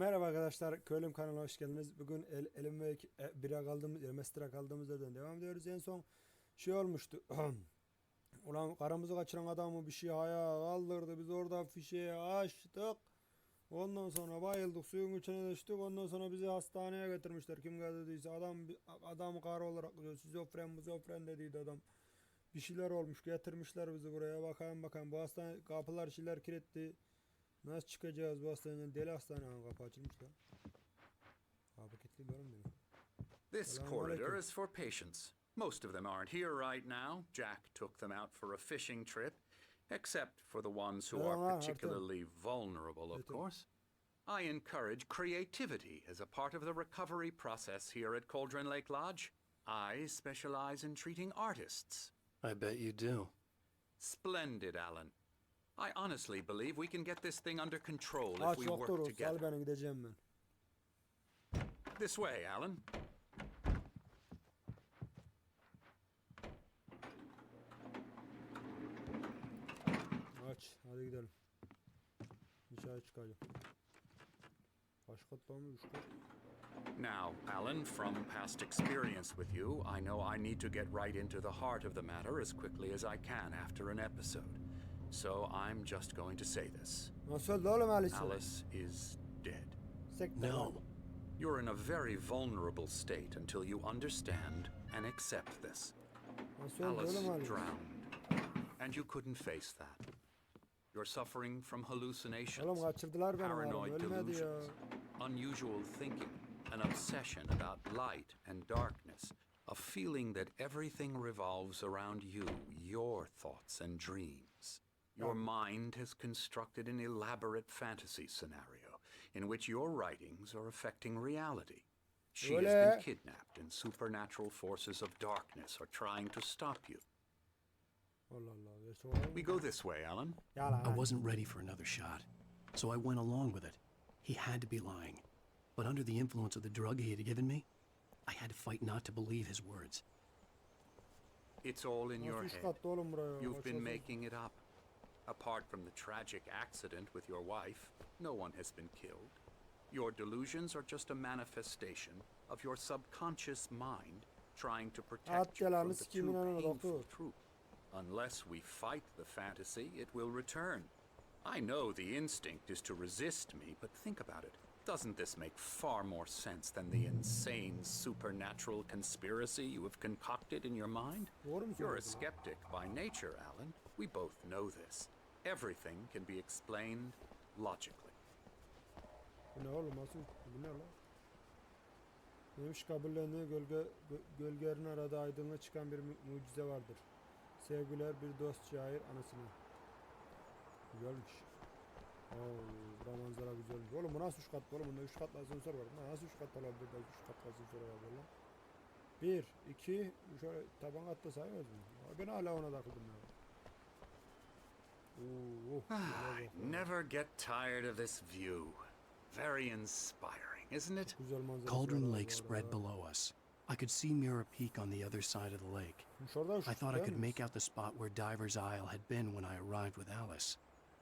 Merhaba arkadaşlar, Bölüm kanalına hoş geldiniz. Bugün elim ve bira kaldığımız yer, mestre kaldığımız yerden devam ediyoruz. En son şey olmuştu. Ulan karımızı kaçıran adamı bir şey ayağa kaldırdı. Biz orada fişeği açtık. Ondan sonra bayıldık, suyun içine düştük. Ondan sonra bizi hastaneye götürmüşler. Kim götürdüyse adam karı olarak diyor. Şizofren dediydi adam. Bir şeyler olmuş, getirmişler bizi buraya. Bakayım bu hastane kapılar şeyler kilitli. Nasıl çıkacağız bu hastaneden? Deli hastane, kapı açılmış lan. Kapı kilitli diyorum değil mi? This corridor is for patients. Most of them aren't here right now. Jack took them out for a fishing trip, except for the ones who are particularly vulnerable, of course. I encourage creativity as a part of the recovery process here at Cauldron Lake Lodge. I specialize in treating artists. I bet you do. Splendid, Alan. I honestly believe we can get this thing under control if we work together. Sal beni, gideceğim ben. This way, Alan. Aç, hadi gidelim. Dışarı çıkacağım. Kaç kat lan, 3 kat. Now, Alan, from past experience with you, I know I need to get right into the heart of the matter as quickly as I can after an episode. So I'm just going to say this. Nasıl oğlum Alice? Alice is dead. No. You're in a very vulnerable state until you understand and accept this. Nasıl Alice oğlum Alice? drowned, and you couldn't face that. You're suffering from hallucinations, Oğlum kaçırdılar beni, paranoid ölmedi ya. delusions, unusual thinking, an obsession about light and darkness, a feeling that everything revolves around you, your thoughts and dreams. Your mind has constructed an elaborate fantasy scenario in which your writings are affecting reality. She has been kidnapped, and supernatural forces of darkness are trying to stop you. Allah Allah. We go this way, Alan. I wasn't ready for another shot, so I went along with it. He had to be lying. But under the influence of the drug he had given me, I had to fight not to believe his words. It's all in your Nasıl head. kattı oğlum buraya? You've been making it up. Apart from the tragic accident with your wife, no one has been killed. Your delusions are just a manifestation of your subconscious mind trying to protect you from the too painful truth. Unless we fight the fantasy, it will return. I know the instinct is to resist me, but think about it. Doesn't this make far more sense than the insane supernatural conspiracy you have concocted in your mind? You're a skeptic by nature, Alan. We both know this. Everything can be explained logically. Bu ne oğlum, nasıl? Bu ne lan? Neymiş, kabullendi, gölgenin arada aydınlığa çıkan bir mucize vardır. Sevgiler bir dost şair anısına. Güzelmiş. Bura manzara güzelmiş. Oğlum bu nasıl 3 katlı oğlum? Bunda 3 katlı asansör var. Nasıl 3 katlı olabilir de 3 katlı asansör var lan? 1, 2, şöyle taban katta sayıyoruz mu? Ben hala ona takıldım ya. I never get tired of this view. Very inspiring, isn't it? Cauldron Lake spread below us. I could see Mirror Peak on the other side of the lake. I thought I could make out the spot where Diver's Isle had been when I arrived with Alice.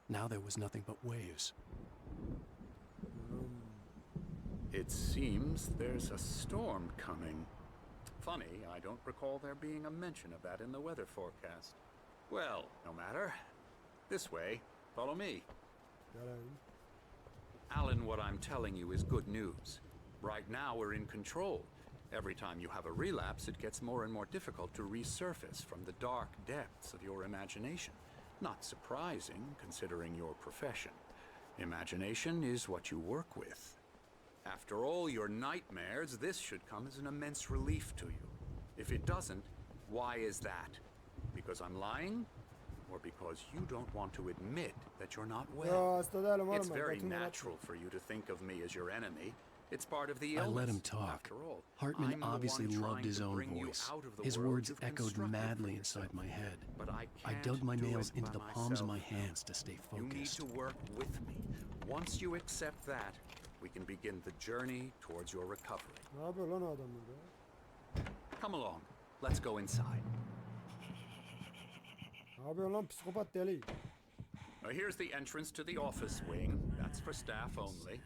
Now there was nothing but waves. It seems there's a storm coming. Funny, I don't recall there being a mention of that in the weather forecast. Well, no matter. This way. Follow me. Alan, what I'm telling you is good news. Right now we're in control. Every time you have a relapse, it gets more and more difficult to resurface from the dark depths of your imagination. Not surprising, considering your profession. Imagination is what you work with. After all your nightmares, this should come as an immense relief to you. If it doesn't, why is that? Because I'm lying? Or because you don't want to admit that you're not well? It's very natural for you to think of me as your enemy. It's part of the illness. I let him talk. Hartman obviously loved his own voice. His words echoed madly inside my head. I dug my nails into the palms of my hands to stay focused. You need to work with me. Once you accept that, we can begin the journey towards your recovery. Come along. Let's go inside. Now here's the entrance to the office wing. That's for staff only.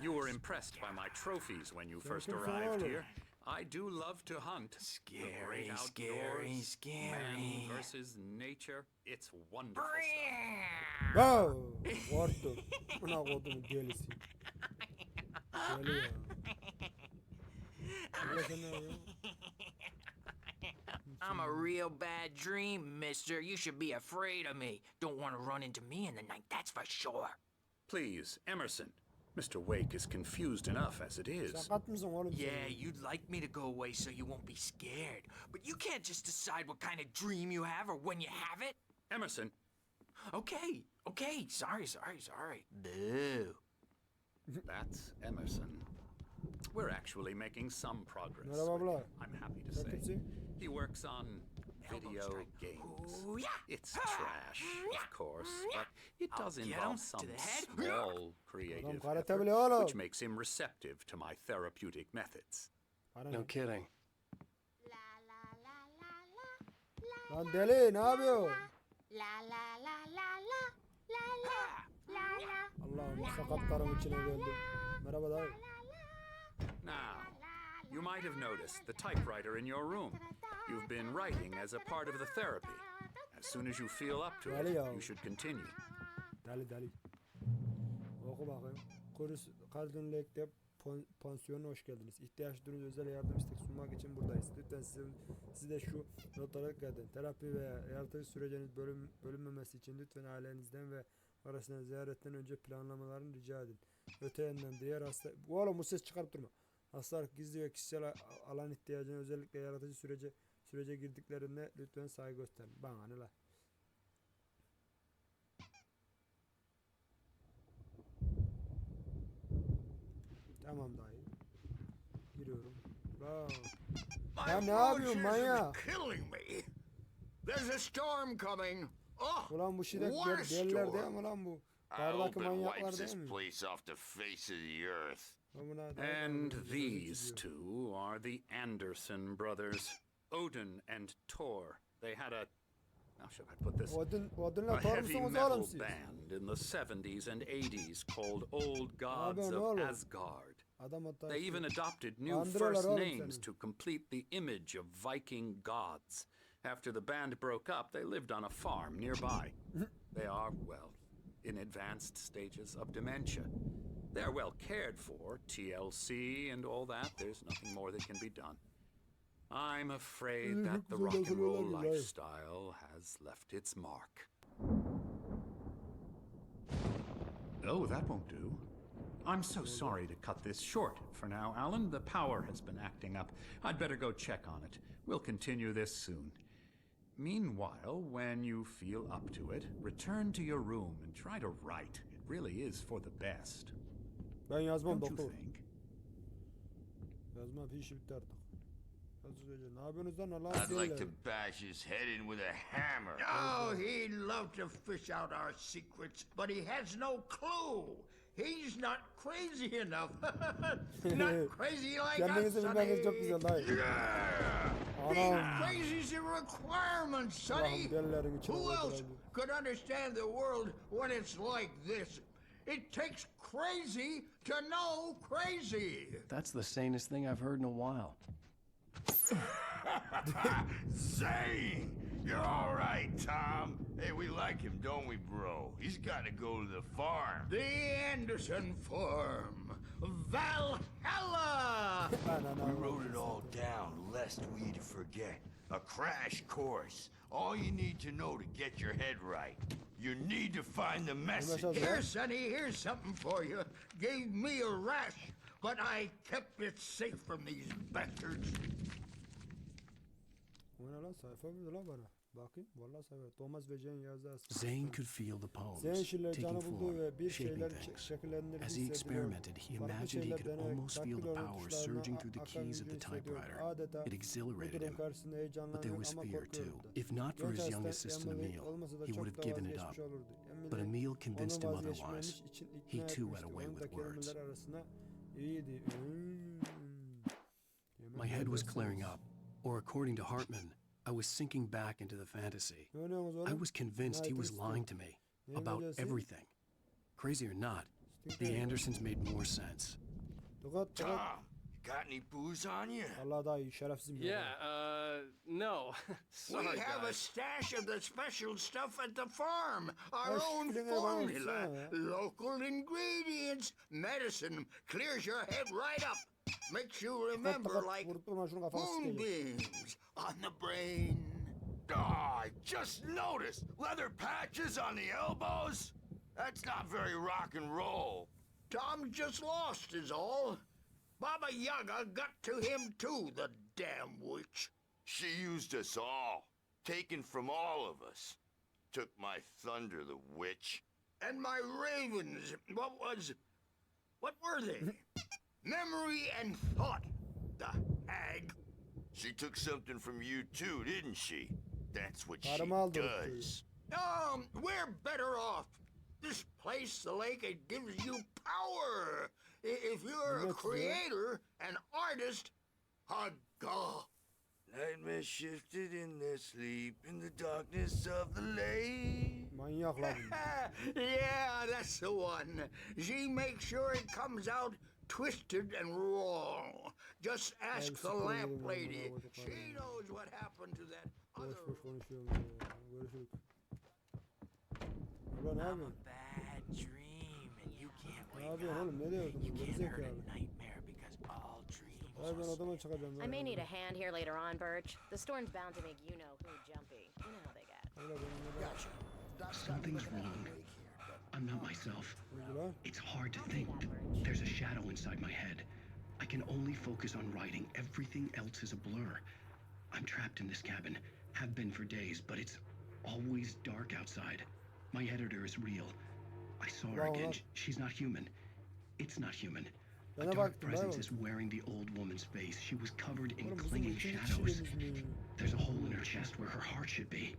You were impressed by my trophies when you first Looking arrived forward. here. I do love to hunt. The Scary, great scary, outdoors, scary. Man versus nature. It's wonderful stuff. Wow. Korktu. Buna kodumun delisi. Deli ya. Allah sen ne yapıyorsun? I'm a real bad dream, mister. You should be afraid of me. Don't want to run into me in the night, that's for sure. Please, Emerson. Mr. Wake is confused enough as it is. Sakat mısın oğlum sen? Yeah, you'd like me to go away so you won't be scared. But you can't just decide what kind of dream you have or when you have it. Emerson, Okay, sorry. Boo. that's Emerson. We're actually making some progress. Merhaba abla. I'm happy to Sen say. kimsin? He works on Elbow video strike. games. Ooh, yeah. It's trash, of course, but it I'll does get 'em involve to some the head. small creative karate effort, biliyor oğlum. which makes him receptive to my therapeutic methods. Bana No ne? kidding. Lan deli ne yapıyor? Allah'ım sakatlarım içine geldim. Merhaba dayı. Now, you might have noticed the typewriter in your room. You've been writing as a part of the therapy. As soon as you feel up to it, you should continue. Deli. Oku bakayım. Kadın Lake'de pansiyona hoş geldiniz. İhtiyaç duyduğunuz özel yardım istek sunmak için buradayız. Lütfen siz de şu notlara dikkat edin. Terapi veya yaratıcı süreciniz bölünmemesi için lütfen ailenizden ve arasından ziyaretten önce planlamalarını rica edin. Öte yandan diğer hasta... Oğlum bu ses çıkarıp durma. Hastalık gizli ve kişisel alan ihtiyacına özellikle yaratıcı sürece girdiklerinde lütfen saygı gösterin. Bana ne la? Tamam dayı. Giriyorum. Bravo. Ya ne yapıyorsun manyak? Killing me. There's a storm coming. Oh, Ulan bu şiddet what a deliler değil storm. mi lan bu? I Kardaki hope it manyaklar wipes değil this mi? place off the face of the earth. And these two are the Anderson brothers, Odin and Tor. They had a, how should I put this? Odin'le A tor heavy musunuz metal oğlum siz? band in the 70s and 80s called Old Gods Abi, ne of oğlum? Asgard. Adam hatta They even adopted new Andırıyorlar first oğlum names seni. to complete the image of Viking gods. After the band broke up, they lived on a farm nearby. They are, well, in advanced stages of dementia. They're well cared for, TLC and all that. There's nothing more that can be done. I'm afraid that the rock and roll lifestyle has left its mark. Oh, that won't do. I'm so sorry to cut this short for now, Alan. The power has been acting up. I'd better go check on it. We'll continue this soon. Meanwhile, when you feel up to it, return to your room and try to write. It really is for the best. Ben yazmam Don't you doktor. think? Yazmam hiç bitti artık. Ne yapıyorsunuz lan Allah'ın I'd like to delileri? bash his head in with a hammer. Oh, he'd love to fish out our secrets, but he has no clue. He's not crazy enough. Not crazy like us, Kendinizi bilmeniz çok Sonny. güzel dayı. Yeah! Being Anam. crazy's a requirement, Sonny. Allah'ım delilerin içine Who else koydular. could understand the world when it's like this? It takes crazy to know crazy. That's the sanest thing I've heard in a while. Zane! You're all right, Tom. Hey, we like him, don't we, bro? He's got to go to the farm. The Anderson Farm. Valhalla! We wrote it all down, lest we forget. A crash course. All you need to know to get your head right. You need to find the message. Here, Sonny, here's something for you. Gave me a rash, but I kept it safe from these bastards. O ne lan sayfa mıydı lan bana? Bakayım vallahi sayfa. Thomas ve Jane yazdı aslında. Zane could feel the Zane poems şiirleri taking canı bulduğu form, ve bir shaping şeyler things. şekillendirdiği As he experimented, he imagined he could almost feel the power surging through the keys of the typewriter. It exhilarated him, but there was fear too. If not for his youngest sister Emil, he would have given it up. But Emil convinced him otherwise. He too had a way with words. My head was clearing up, or according to Hartman, I was sinking back into the fantasy. I was convinced he was lying to me about everything. Crazy or not, The Andersons made more sense. Dikkat. Tom, got any booze on you? Allah daha iyi şerefsizim. No. Sorry, We have a guys. stash of the special stuff at the farm. Our Hoş own filmlere bana formula. baksana ya. Local ingredients. Medicine clears your head right up. Makes you remember like Vurup durma şunu kafana sikecek. moonbeams on the brain. Oh, I just noticed. Leather patches on the elbows? That's not very rock and roll. Tom just lost is all. Baba Yaga got to him too, the damn witch. She used us all. Taken from all of us. Took my thunder, the witch. And my ravens, what were they? Memory and thought, the hag. She took something from you too, didn't she? That's what she Karımı aldırıp does. We're better off. This place, the lake, it gives you power. If you're a Evet ya. creator, an artist, a god. Nightmare shifted in their sleep in the darkness of the lake. Manyak lan bunlar. Yeah, that's the one. She makes sure it comes out twisted and wrong. Just ask the sıkıldım lamp bundan, lady. bana bak She bakalım. knows what happened to that Boş other. boş konuşuyorum ya. Görüşürüz. Abla ne I'm a yapıyorsun? bad dream, and you can't Ne wake yapıyorsun up. oğlum? Ne diyorsun? You can't hurt Gerizekalı. a nightmare because all dreams Hayır ben are odama çıkacağım. I may need a hand here later on, Birch. The storm's bound to make you know who jumpy. You know how they get. Abla benim odama. Something's wrong. I'm not myself. Uygu lan. It's hard to think. There's a shadow inside my head. I can only focus on writing. Everything else is a blur. I'm trapped in this cabin. Have been for days, but it's always dark outside. My editor is real. I saw her Wow, again. wow. She's not human. It's not human. A Bana dark baktım, presence bana is wearing the old woman's face. She was covered in Oğlum bizim clinging ikinci shadows. kişiliğimiz mi? There's a hole in her chest where her heart should be.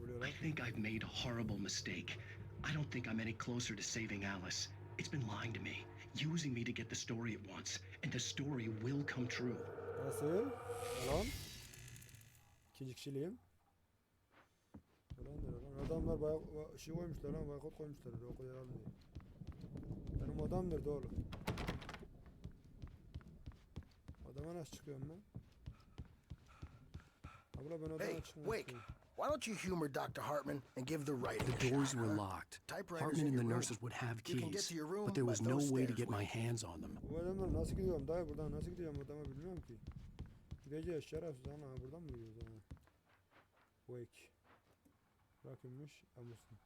Oluyor lan. I think I've made a horrible mistake. I don't think I'm any closer to saving Alice. It's been lying to me, using me to get the story it wants, and the story will come true. Nasıl? Lan. İkinci kişiliğim. Ulan der lan. Adamlar bayağı şey koymuşlar lan. Bayağı kod koymuşlar. O kadar almıyor. Benim odam nerede oğlum? Adama nasıl çıkıyorum ben? Abla ben odama Hey, çıkmak Wake, istiyorum. why don't you humor Dr. Hartman and give the writing The a doors shot, were huh? locked. Typewriter's Hartman in and the your room. nurses would have You can get keys, to your room but there by was no those way to stairs, get my Wake. hands on them. Bu adamlar nasıl gidiyorum dayı buradan nasıl gidiyorum odama bilmiyorum ki. Gideceğiz şerefsiz ana buradan mı gidiyoruz ana? Wake. Bırakılmış amusun.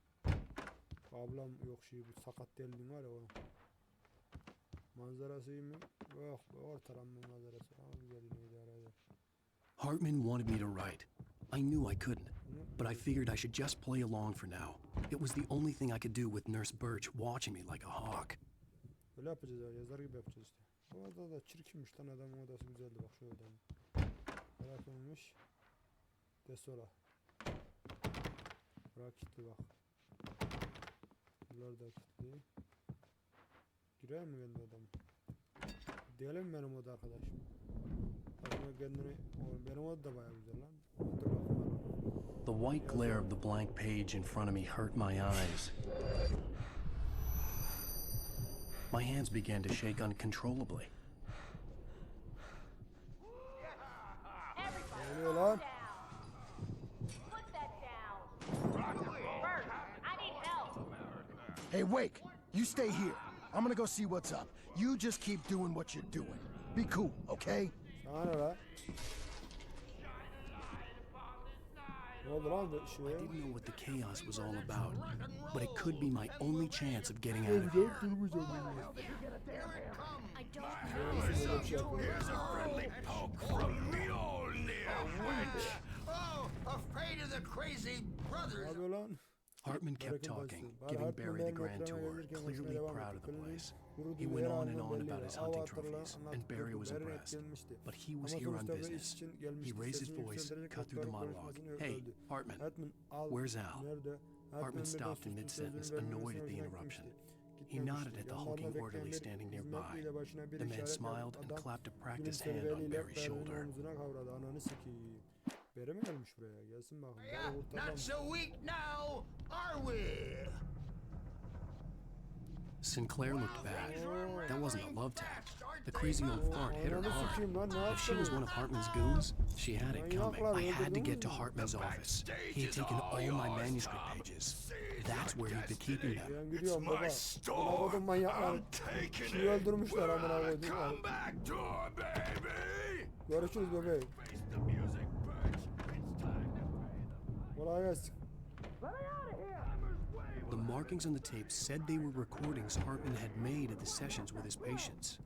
Ablam yok şey bu sakat deliliğin var ya o. Manzarası iyi mi? Yok ortalanma manzarası. Ama güzel yine idare eder. Hartman wanted me to write. I knew I couldn't, but I figured I should just play along for now. It was the only thing I could do with Nurse Birch watching me like a hawk. Böyle yapacağız ya yazar gibi yapacağız işte. Bu oda da çirkinmiş lan adamın odası güzeldi bak şu odanın. Bırakılmış. Desola. Bırak kilitli bak. Bunlar da kilitli. Girer mi kendi odamı? Diyelim benim oda arkadaşım. Adamı kendini... Oğlum benim oda da bayağı güzel lan. Dur bakalım. The white glare of the blank page in front of me hurt my eyes. My hands began to shake uncontrollably. Ne oluyor lan? Put that down. Bert, I need help. Hey, Wake, you stay here. I'm gonna go see what's up. You just keep doing what you're doing. Be cool, okay? Sana ne lan? Ne oldu lan bu I şeye? didn't know what the chaos was all about, but it could be my only chance of getting out of here. I don't know. Böyle bir şey yapıyor. Here's a friendly poke from Mjolnir, witch. Oh, afraid of the crazy Ne brothers. yapıyor lan? Hartman kept Bırakın talking, başsın. giving Hartman Barry the benim grand ekrana tour, gelirken clearly konuşmaya devam proud etti. of the Kılıcın place. vurduğu He yer went on and ardından on belliydi. about his Av hunting hatırla, trophies, and anlattıkları Barry was Barry impressed. etkilenmişti. But he was Ama here on sonuçta bu iş business. için He gelmişti. raised his Sesini voice, yükselterek cut through the doktorun monologue. konuşmasını Hey, öldü. Hartman, Hartman, al. where's Al? Nerede? Hartman birden stopped in sustum, mid-sentence, sözünü vermenin annoyed at the hoşuna interruption. gitmişti. He nodded Gitmemişti. at the Yanlarında hulking bekleyen orderly bir standing nearby. hizmetliyle başına bir The man işaret smiled yapan and adam clapped a practice gülümsedi hand on eliyle Barry's Barry'nin shoulder. omzuna kavradı. Ananı sikeyim. Barry mi gelmiş buraya? Gelsin bakalım. Yeah, Barry not kurtardım. so weak now, are we? Sinclair looked bad. That wasn't a love tap. The crazy old fart hit her hard. If she was one of Hartman's goons, she had it coming. I had to get to Hartman's office. He had taken all my manuscript pages. That's where he'd been keeping them. Ben gidiyorum baba. Amına koydum manyaklar. Şeyi öldürmüşler amına koydum. Görüşürüz bebeğim. Kolay gelsin. The markings on the tape said they were recordings Hartman had made at the sessions with his patients.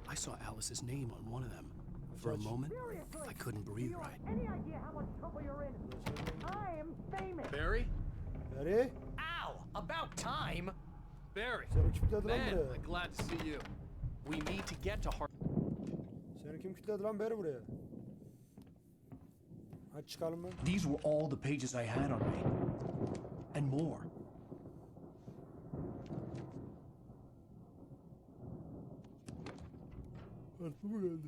I saw Alice's name on one of them. For a moment, I couldn't breathe right. Any idea how much trouble you're in? I am famous. Barry? Barry? Ow! About time! Barry! Seni kim kilitledi lan Man, buraya? I'm glad to see you. We need to get to Seni kim kilitledi lan Barry buraya? Hadi çıkalım ben. These were all the pages I had on me. And more. Artık mı geldi?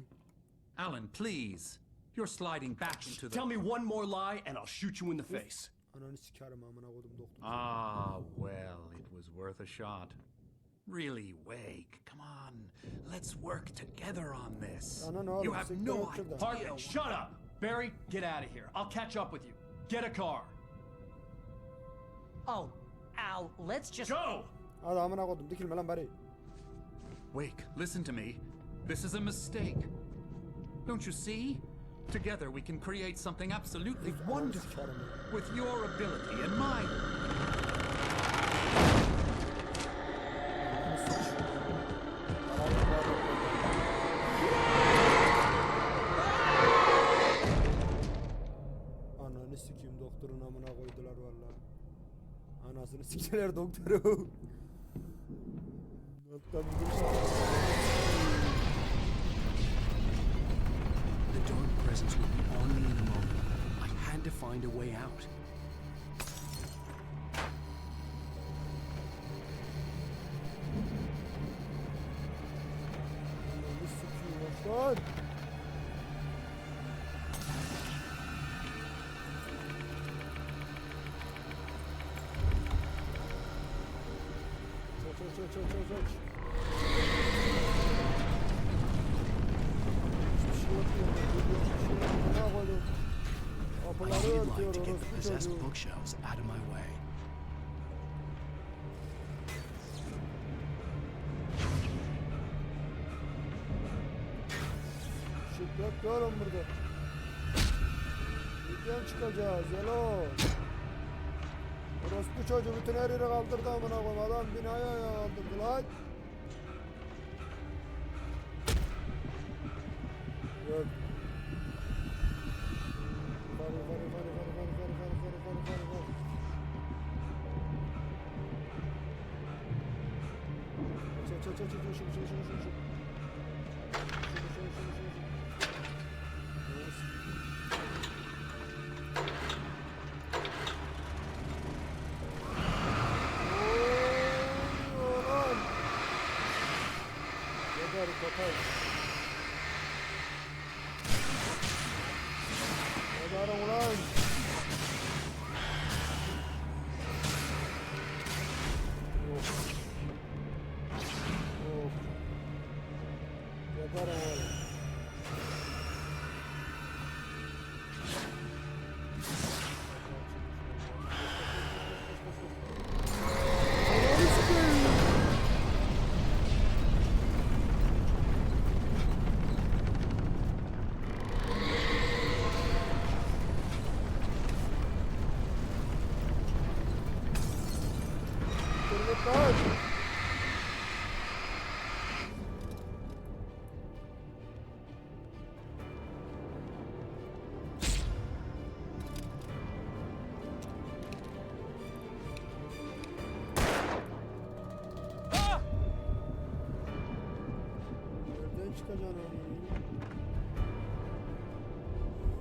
Alan, please. You're sliding back into the... Tell me one more lie and I'll shoot you in the face. Ananı sikerim amına koydum doktor. Ah, well, it was worth a shot. Really, Wake, come on. Let's work together on this. You have no idea. Hartman, shut up! Barry, get out of here. I'll catch up with you. Get a car. Oh, Al, let's just... Go! Hadi amına koydum dikilme lan Barry. Wake, listen to me. This is a mistake. Don't you see? Together we can create something absolutely wonderful with your ability and mine. Ananı sikeyim doktorun amına koydular valla. Anasını siktiler doktoru. Hatta The dark presence would be on me in a moment. I had to find a way out. ananı sikeyim lan. Çök. Hiçbir şey yok ya. Ne koydum? I Kapıları needed light örtüyor to get the orospu possessed çocuğu. bookshelves out of my way. Işık yok ki oğlum burada. Birden çıkacağız yalo. Orospu çocuğu bütün her yeri kaldırdı amına koyayım. Adam binayı ayağa kaldırdı lan. Yok. Yukarı. Aç. Kapat. Yadarım ulan. Of. Yadarım oğlum. Lan. Nereden çıkacaksın oğlum?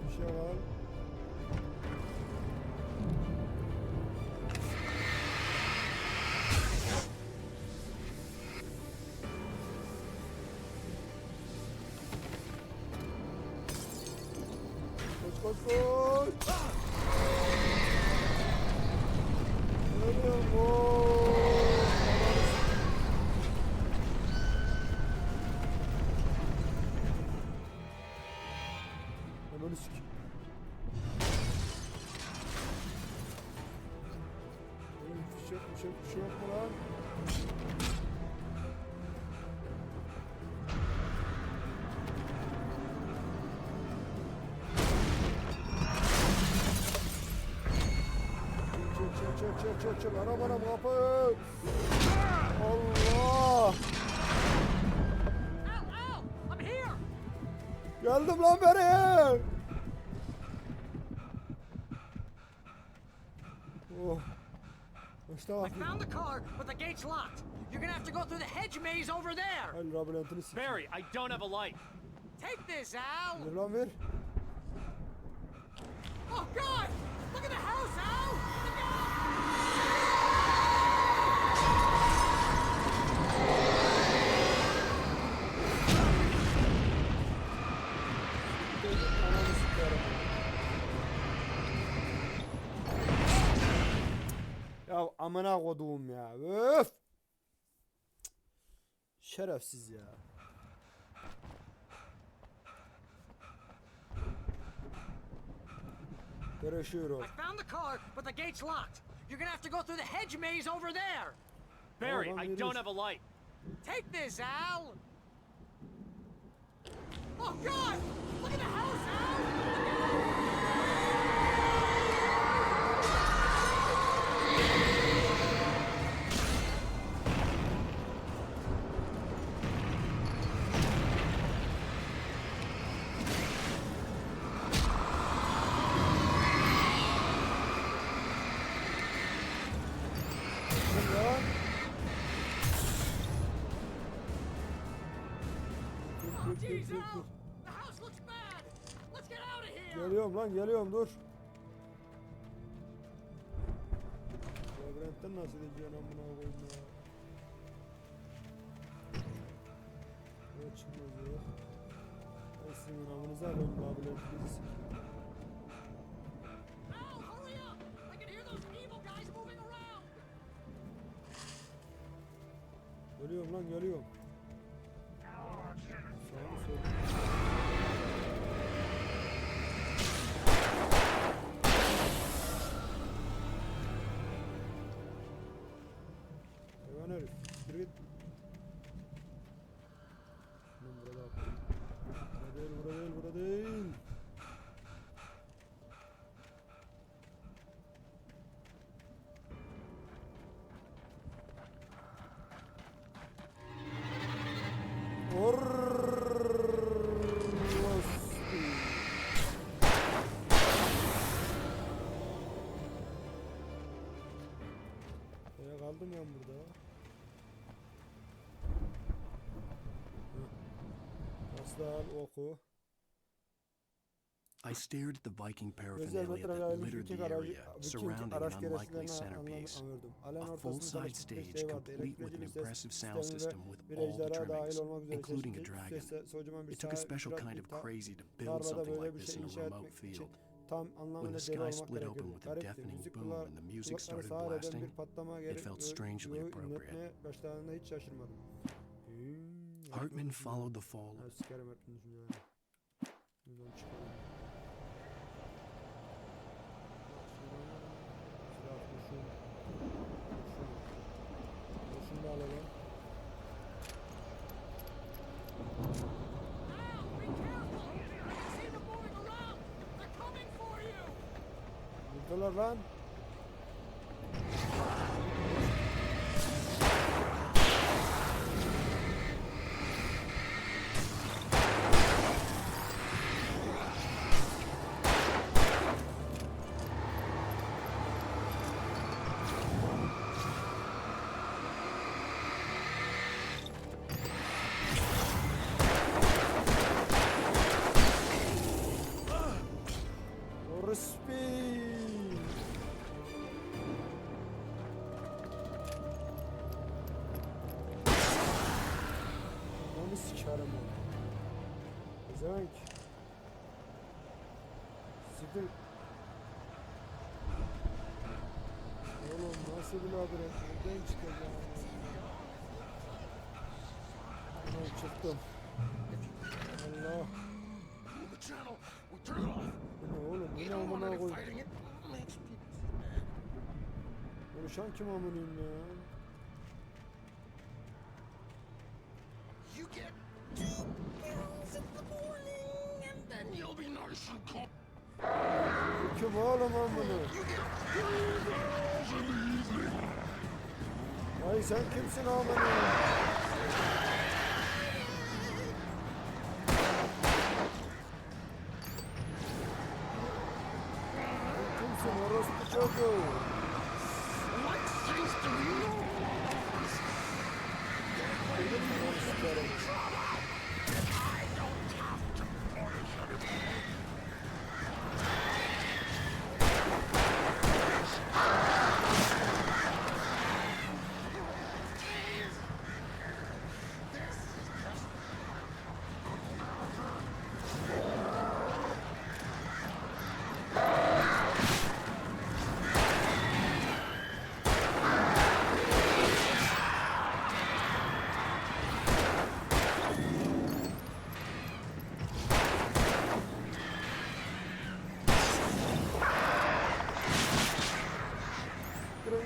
Bir şey var. Koş. Geliyorum. sik. Oğlum bir şey yok mu lan? Çek anam kapı. Allah. I'm here. Geldim lan beri. Oh. İşte I bak. found the car, but the gate's locked. You're gonna have to go through the hedge maze over there. Hayır labirentini sik. Barry, I don't have a light. Take this, Al. Ver lan ver. Oh God! Look at the house, Al. Look out! Ananı sikerim. Ya amına koduğum ya. Öf. Şerefsiz ya. Görüşürüz. I found the car, but the gate's locked. You're gonna have to go through the hedge maze over there. Barry, Tamam, I yürüyüz. don't have a light. Take this, Al. Oh God! Look at the house, Al. Look out! Dur lan. Oh, geez, Al. The house looks bad. Let's get out of here. Geliyorum lan geliyorum dur. Labirentten nasıl edeceksin amına koyayım ya. Böyle çıkmaz ya. Ben sizin amınıza alayım labirentinizi. Al, hurry up! I can hear those evil guys moving around. Geliyorum lan geliyorum. Sağını söyle. Hayvan herif. Siktir git. Lan burada yapalım. Burada değil. Kaldım ben burada. Aslan oku. I stared at the Viking Özel paraphernalia metre that yayılmış littered Viking the area, surrounding an araç unlikely gereçlerini centerpiece. anladım. A Alen ortasında full-size çalışmış bir stage şey vardı. complete with an Elektrikli ses impressive sound sistemi system ve with all the virajlara dahil trimmings, olmak üzere including a çeşitli dragon. sesle kocaman bir It took a special saha, kind of bir crazy to build tarlada something böyle like bir this şey in a inşa remote etmek için field. tam When anlamıyla the deli sky olmak split open gerekirdi. with a Garipti. deafening Müzik boom and the music kulakları started sağır eden blasting, bir patlama it felt strangely appropriate. inletmeye başladığında hiç şaşırmadım. Hartman followed the fall. Ya sikerim Hartman'ı şimdi yani. Buradan çıkalım. Silah kurşun. Kurşun da alalım. Al, be careful! I see them moving around. They're coming for you. Buradalar lan. Orospi. Onu sikerim onu. Zeynk. Siktir. Oğlum nasıl bir labirent? Nereden çıkacağım? Tamam çıktım. Allah. channel. We'll turn it off. Bu ne oğlum? Bu You ne don't want amına any koyayım? fighting. It makes people mad. Konuşan kim amınıyım ya? You get 2 pills in the morning, and then you'll be nice and calm. Bu kim oğlum amını? You get 3 pills in the evening. Ay sen kimsin amını? Kimsin orospu çocuğu? What sense do you know?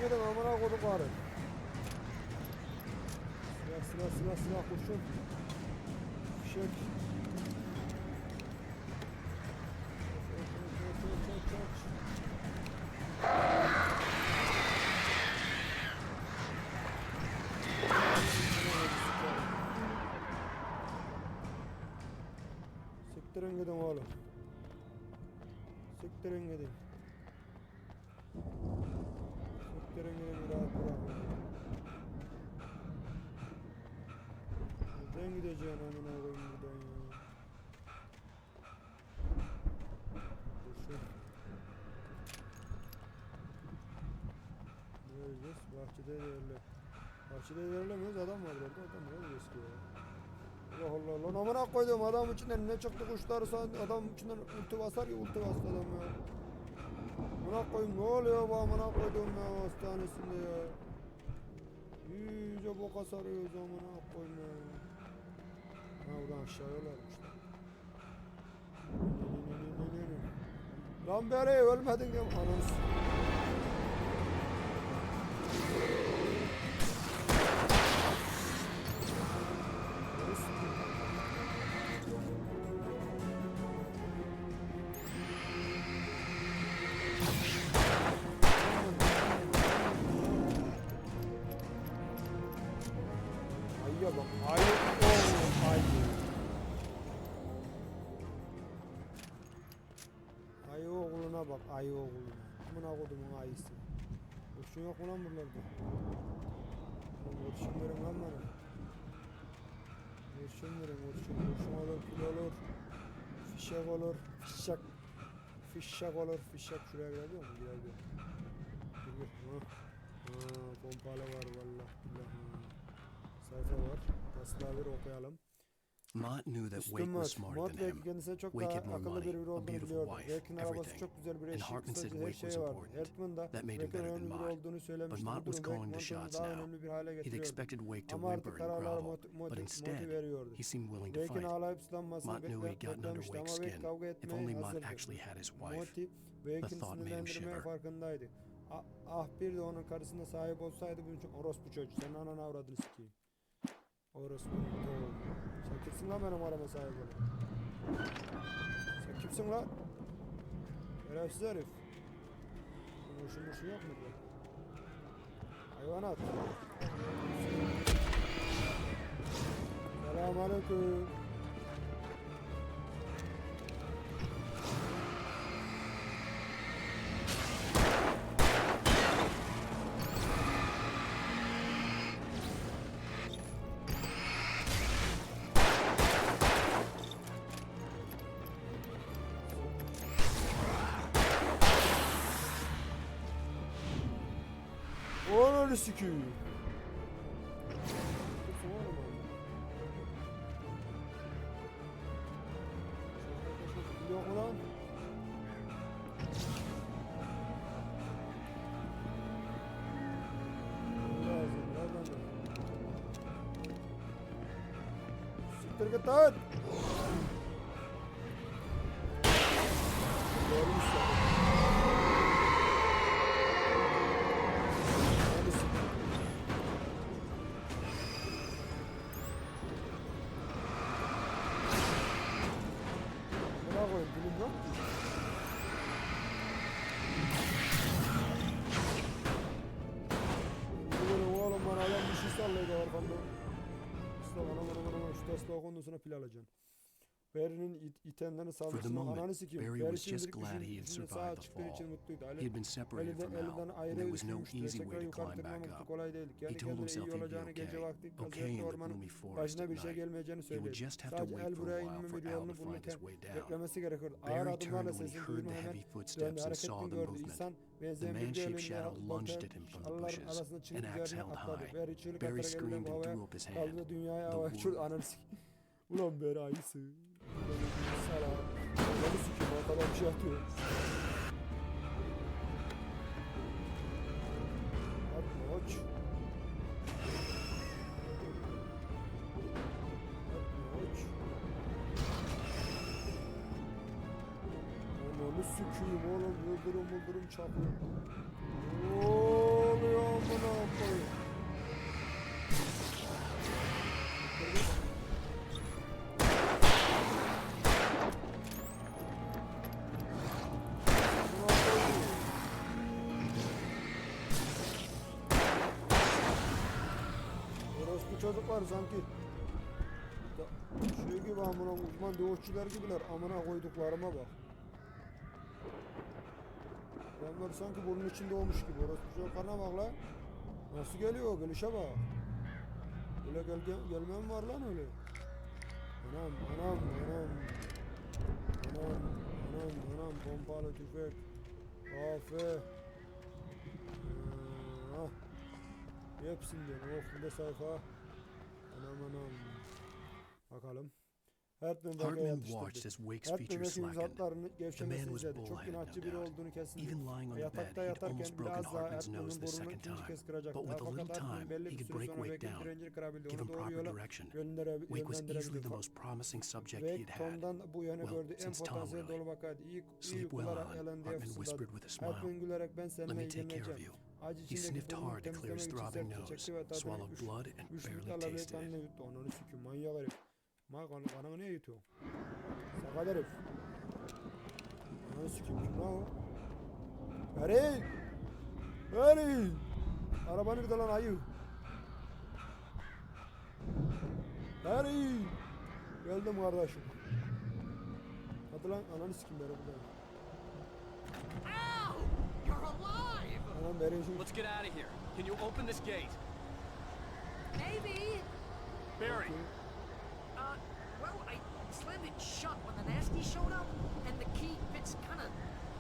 Gidin amına koduk var. Silah kurşun. Fişek. Siktirin gidin oğlum. Siktirin gidin. Siktirin gidin rahat bırakın. Buradan gideceğim amına koyayım buradan ya. Dursun. Ne yapacağız? Bahçede yerle. Bahçede yerlemiyoruz, adam var orada. Adam ne oluyor eski ya? Allah Allah. Lan amına koydum, adam içinden ne çıktı kuşları san, adam içinden ulti basar ya, ulti bastı adam ya. Amına koyayım, ne oluyor bu amına koydum ya hastanesinde ya. İyice boka sarıyoruz amına koyayım ya. Ha buradan aşağıya yolarmışlar. Lan beri ölmedin ya ananı. Ayıya bak, ayı oğlum, ayı. Ayı oğluna bak, ayı oğluna. Amına kodumun ayısı. Kurşun yok mu lan buralarda? Kurşun verin lan bana. Kurşun verin, kurşun olur, pil olur. Fişek olur, fişek. Fişek olur, fişek. Şuraya girebiliyor mu? Girebiliyor. Gir. Pompalı var valla. Sayfa var. Taslavir okuyalım. Mott knew that Üstün Wake was Mott. smarter Mott than belki him. kendisine çok Wake daha had more akıllı money, bir biri a olduğunu beautiful biliyordu. wife, Wake'in arabası everything. çok güzel bir And eşi, Hartman said kısacası her Wake was şey var. important. Hartman da That made him Wake'in better than önemli biri Mott. olduğunu But söylemişti. Mott Bu was durum calling the Wake shots daha now. önemli bir hale He'd getiriyordu. expected Wake to Ama whimper artık and kararları grovel, but instead, veriyordu. he seemed willing to Wake'in fight. ağlayıp sızlanmasını Mott knew he'd gotten under beklemişti ama Wake's Wake skin. kavga If etmeye only Mott hazırdı. actually had his wife. Motti Wake'in thought made him sinirlendirmeye shiver. farkındaydı. Bir de onun karısına sahip olsaydı bunun için orospu çocuk. Senin ananı avradını sikeyim. Orospu doğru. Sen kimsin lan benim arama sahip olan? Sen kimsin lan? Şerefsiz herif. Muşun yok mu diyor? Hayvanat. Selamünaleyküm. Ananı sikeyim. Yok mu lan? Lazım, nereden de? Siktir git lan! Görmüş ya. Hadi siktir. Buna koyun dilim yok ki. Oğlum bana adam bir şey sallıyordu arkamda. Şu Tesla okunduğun sonra pil alacaksın. Barry'nin itenlerini For the saldırısına ananı moment, sikeyim. Barry Barry was just şimdilik glad he had düşünce sağ survived the çıktığı için fall. mutluydu. He had been separated from Elinden Al, ayrı and there was no üşümüştü. easy Tekrar way to yukarı climb back tırmanmak up. kolay değil. He Kendi told kendine himself iyi he'd be olacağını gece okay, vakti okay vaziyette in the ormanın gloomy forest başına at bir şey night. gelmeyeceğini He would söyledi. just have to Sadece wait El for a buraya while inme for bir Al yolunu to find bulurken his way down. beklemesi gerekiyordu. Ağır Barry adımlarla turned when he sesin heard duyduğunu the hemen heavy döndü. footsteps and saw Hareketini the gördü. movement. İnsan The benzeyen bir man-shaped elinde shadow lunged at him from the şalların bushes. arasında An çığlık axe üzerine held atladı. high. Barry çığlık Barry atarak elinden screamed and havaya threw up his hand. kaldı. Dünyaya The havaya wood. uçurdu. Ananı sikeyim. Ulan Barry ayısı. Salam. Ananı sikeyim. Arkadan bir şey atıyor. Atma uç. Ananı sikeyim oğlum, yıldırım çarpıyor. Ne oluyor amına koyayım? Orospu çocuklar sanki şey gibi amına uzman dövüşçüler gibiler, amına koyduklarıma bak. Adamlar sanki bunun içinde olmuş gibi. Orospu çocuklarına bak lan. Nasıl geliyor? Gelişe bak. Öyle gelmem var lan öyle. Anam. Anam. Pompalı tüfek. Afe. Hepsinden. Oh bir de sayfa. Anam. Bakalım. Hartman watched as Wake's features slackened. The man was Çok bullheaded, inatçı no biri doubt. olduğunu kesin. Even lying on the bed, Yatakta he'd yatarken almost broken biraz daha Hartman's Hartman'ın nose the burnunu second ikinci kez time. kıracaktı. But with a little Fakat Hartman time, belli he bir could süre break sonra Wake Wake'in down, direncini kırabildi. give Onu him doğru proper yola direction. Wake was easily the most promising subject he'd Wake had. Tom'dan bu yana Well, gördüğü en since Tom potansiyel really. dolu vakaydı. İyi Sleep well, uykulara Alan, Alan diye Hartman fısıldadı. whispered with a smile. Hartman gülerek ben Let seninle me take care of ilgileneceğim. you. Acı He içindeki sniffed burnunu hard to clear his temizlemek için throbbing sertçe nose, çekti ve tadını swallowed blood, and üç barely yumurtalarla tasted kanını it. yuttu. Ananı sikeyim manyak herif. Kanını niye yutuyorsun? Sakat herif. Ananı sikeyim kim lan o? Barry! Araba nerede lan ayı? Barry! Geldim kardeşim. Hadi lan ananı sikeyim Barry burada. Ow! You're alive! Anam Barry şu... Let's get out of here. Can you open this gate? Maybe. Barry! Well, I slammed it shut when the nasty showed up, and the key fits kind of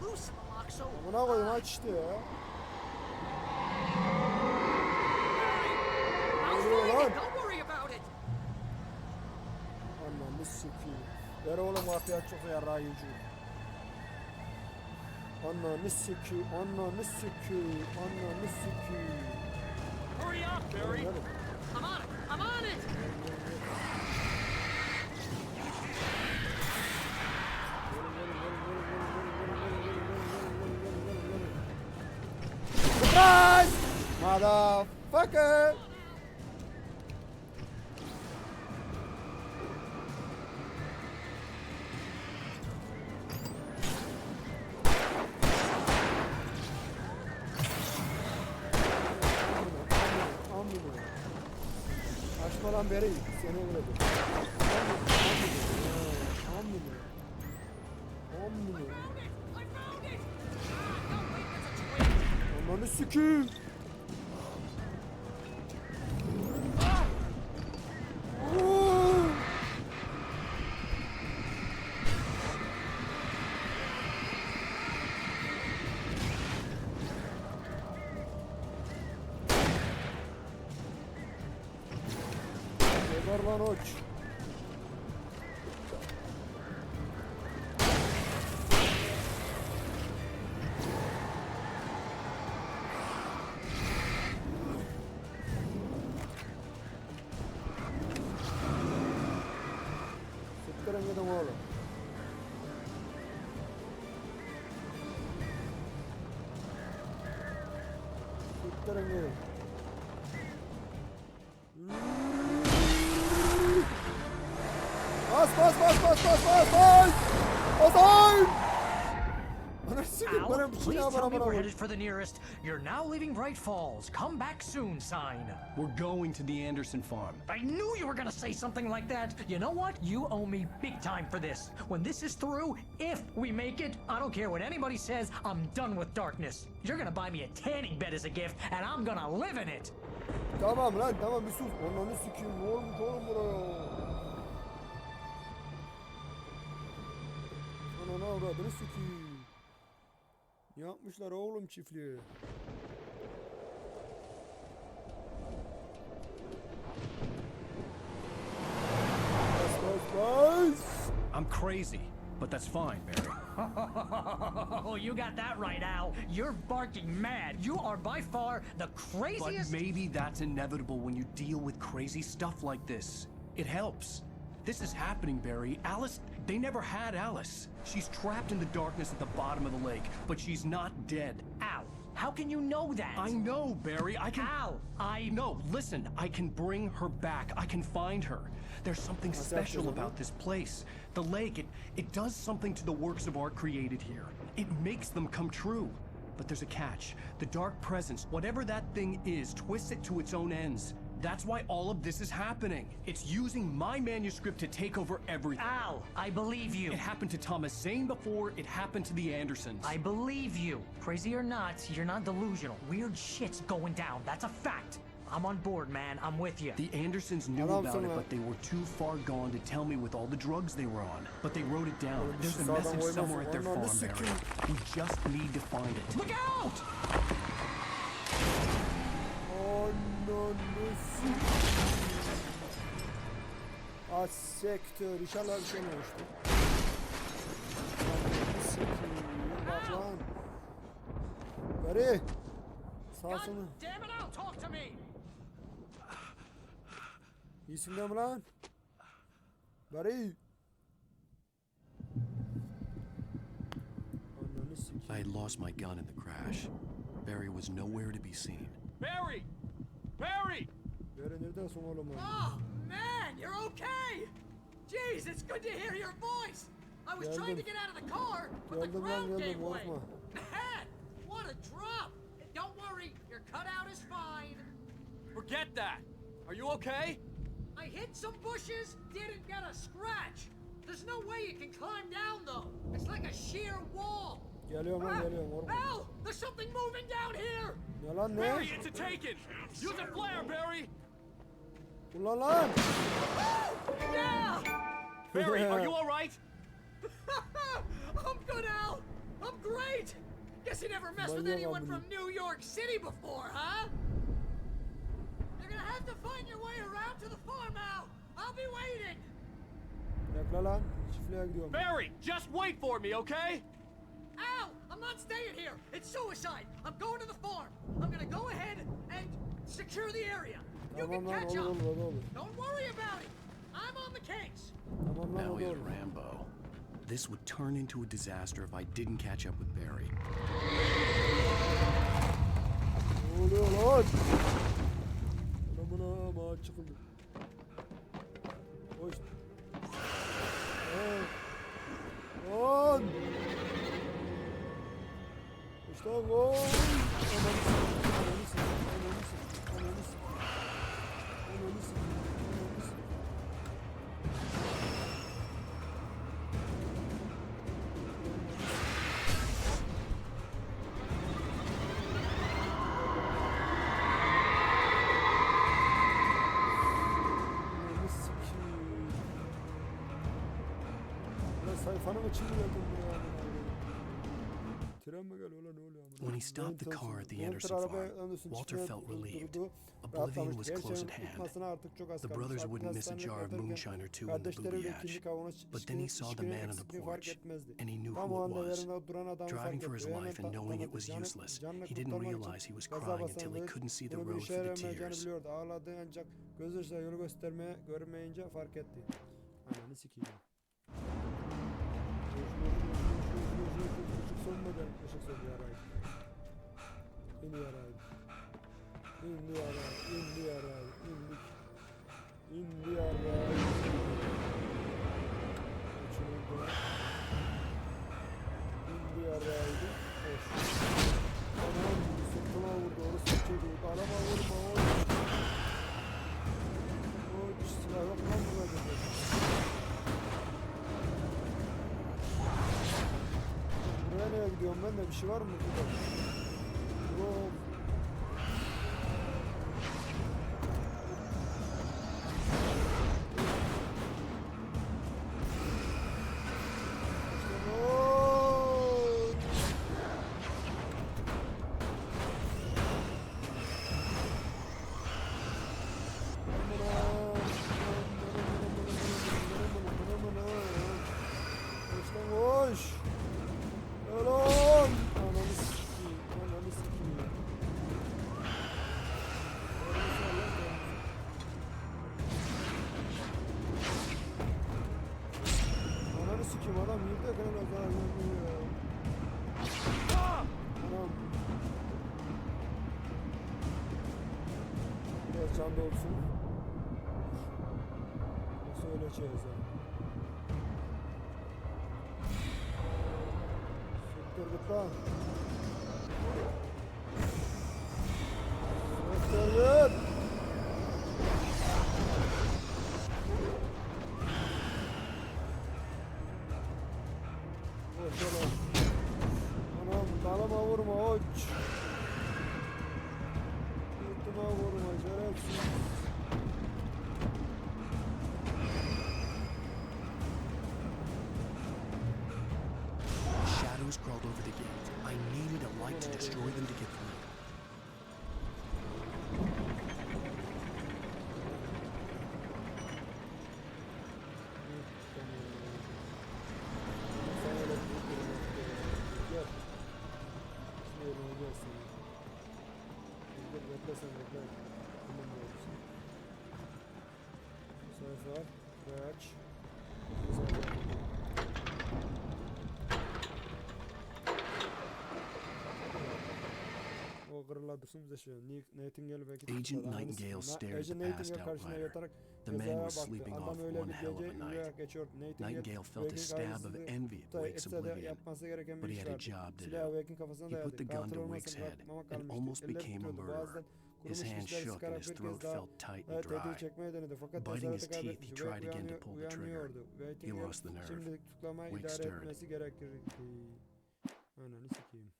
loose in the lock, so... Amına koyayım aç işte ya. I'll Oluyor find lan. it! Don't worry about it! Ananı sikeyim. Barry oğlum artık çok yarrağı yiyeceğim. Ananı sikeyim. Hurry up, Barry! I'm on it! I'm on it! Surprise! Motherfucker! Açma lan beri. Seni vuracağım. Amına. I found it! No, wait, that's a twig! Ananı sikeyim. Geber lan oç. Siktirin gidin oğlum. gösteren Bas bas bas bas bas bas bas! Basayım! Al, please tell me we're headed for the nearest "You're now leaving Bright Falls. Come back soon" sign. We're going to the Anderson farm. I knew you were gonna say something like that. You know what? You owe me big time for this. When this is through, if we make it, I don't care what anybody says, I'm done with darkness. You're gonna buy me a tanning bed as a gift, and I'm gonna live in it. Tamam lan tamam bir sus. Onları sikeyim. Ne olmuş oğlum buraya? Ananı avradını sikeyim. Ne yapmışlar oğlum çiftliğe? I'm crazy, but that's fine, Barry. Oh, you got that right, Al. You're barking mad. You are by far the craziest. But maybe that's inevitable when you deal with crazy stuff like this. It helps. This is happening, Barry. Alice, they never had Alice. She's trapped in the darkness at the bottom of the lake, but she's not dead. Al, how can you know that? I know, Barry. I can... Al, No, listen. I can bring her back. I can find her. There's something special about this place. The lake, it does something to the works of art created here. It makes them come true. But there's a catch. The dark presence, whatever that thing is, twists it to its own ends. That's why all of this is happening. It's using my manuscript to take over everything. Al, I believe you. It happened to Thomas Zane before, it happened to the Andersons. I believe you. Crazy or not, you're not delusional. Weird shit's going down. That's a fact. I'm on board, man. I'm with you. The Andersons knew about it, but they were too far gone to tell me with all the drugs they were on. But they wrote it down. There's a message somewhere at their farm, Barry. We just need to find it. Look out! Az sektör. İnşallah bir şey olmuştu. Bak lan. Barry. Sağsını. Damn it, Al, talk to me. İyisin de mi lan? Barry. I had lost my gun in the crash. Barry was nowhere to be seen. Barry! Barry! Barry neredesin oğlum? Oh, man, you're okay. Jeez, it's good to hear your voice. I was trying to get out of the car, but the ground gave way. Man, what a drop. Don't worry, your cutout is fine. Forget that! Are you okay? I hit some bushes, didn't get a scratch. There's no way you can climb down, though. It's like a sheer wall. Geliyorum lan geliyorum oğlum. Al, there's something moving down here. Ne lan ne? Barry, it's a taken! Use a flare, Barry! Ulan lan. Yeah! Barry, are you alright? I'm good, Al. I'm great. Guess you never messed with anyone from New York City before, huh? You're gonna have to find your way around to the farm, Al. I'll be waiting. Bekle lan. Çiftliğe gidiyorum. Barry, just wait for me, okay? Al, I'm not staying here. It's suicide. I'm going to the farm. I'm gonna go ahead and secure the area. You can catch up. Don't worry about it. I'm on the case. Now we had Rambo. This would turn into a disaster if I didn't catch up with Barry. Ne oluyor lan? Anamına ağaç çıkıldı. Hoş. Lan! İşte gol! Sayfanın içinde geldim buraya. Tren mi geliyor lan ne oluyor? When he stopped the car at the Anderson farm, Walter felt relieved. Oblivion was close at hand. The brothers wouldn't miss a jar of moonshine or two in the booby hatch. But then he saw the man on the porch, and he knew who it was. Driving for his life and knowing it was useless, he didn't realize he was crying until he couldn't see the road through the tears. Ağladı ancak gözyaşıyla yolu görmeyince fark etti. Ananı sikeyim. Işık sönmeden ışık söndü yaraydı. Yeni yaraydı. İndi yaraydı, indi yaraydı, indik. İndi yaraydı. Uçuruldu. İndi yaraydı. Hoş. Anam sırtıma vurdu, orası çocuğu. Arama vurma, oy. Oy, silah yok lan burada. Buraya nereye gidiyorum ben de, bir şey var mı burada? Yok. Can dolsun. Nasıl öleceğiz ya? Siktir git lan. Siktir git. Boş oğlum. Anam dalıma vurma oç. Yurtuma vurma şerefsiz. Shadows crawled over the gate. I needed a light to destroy them to get through. Sayfa, kaç. O kırıladırsın bize şey. Nightingale belki. Agent Nightingale stared at the past outliner. The man was sleeping off one hell of a night. Nightingale felt a stab of envy at Wake's oblivion, but he had a job to do. He put the gun to Wake's head and almost became a murderer. His hands shook and his throat felt tight and dry. Biting his teeth, he tried again to pull the trigger. He lost the nerve. Wake stirred. Ananı sikeyim.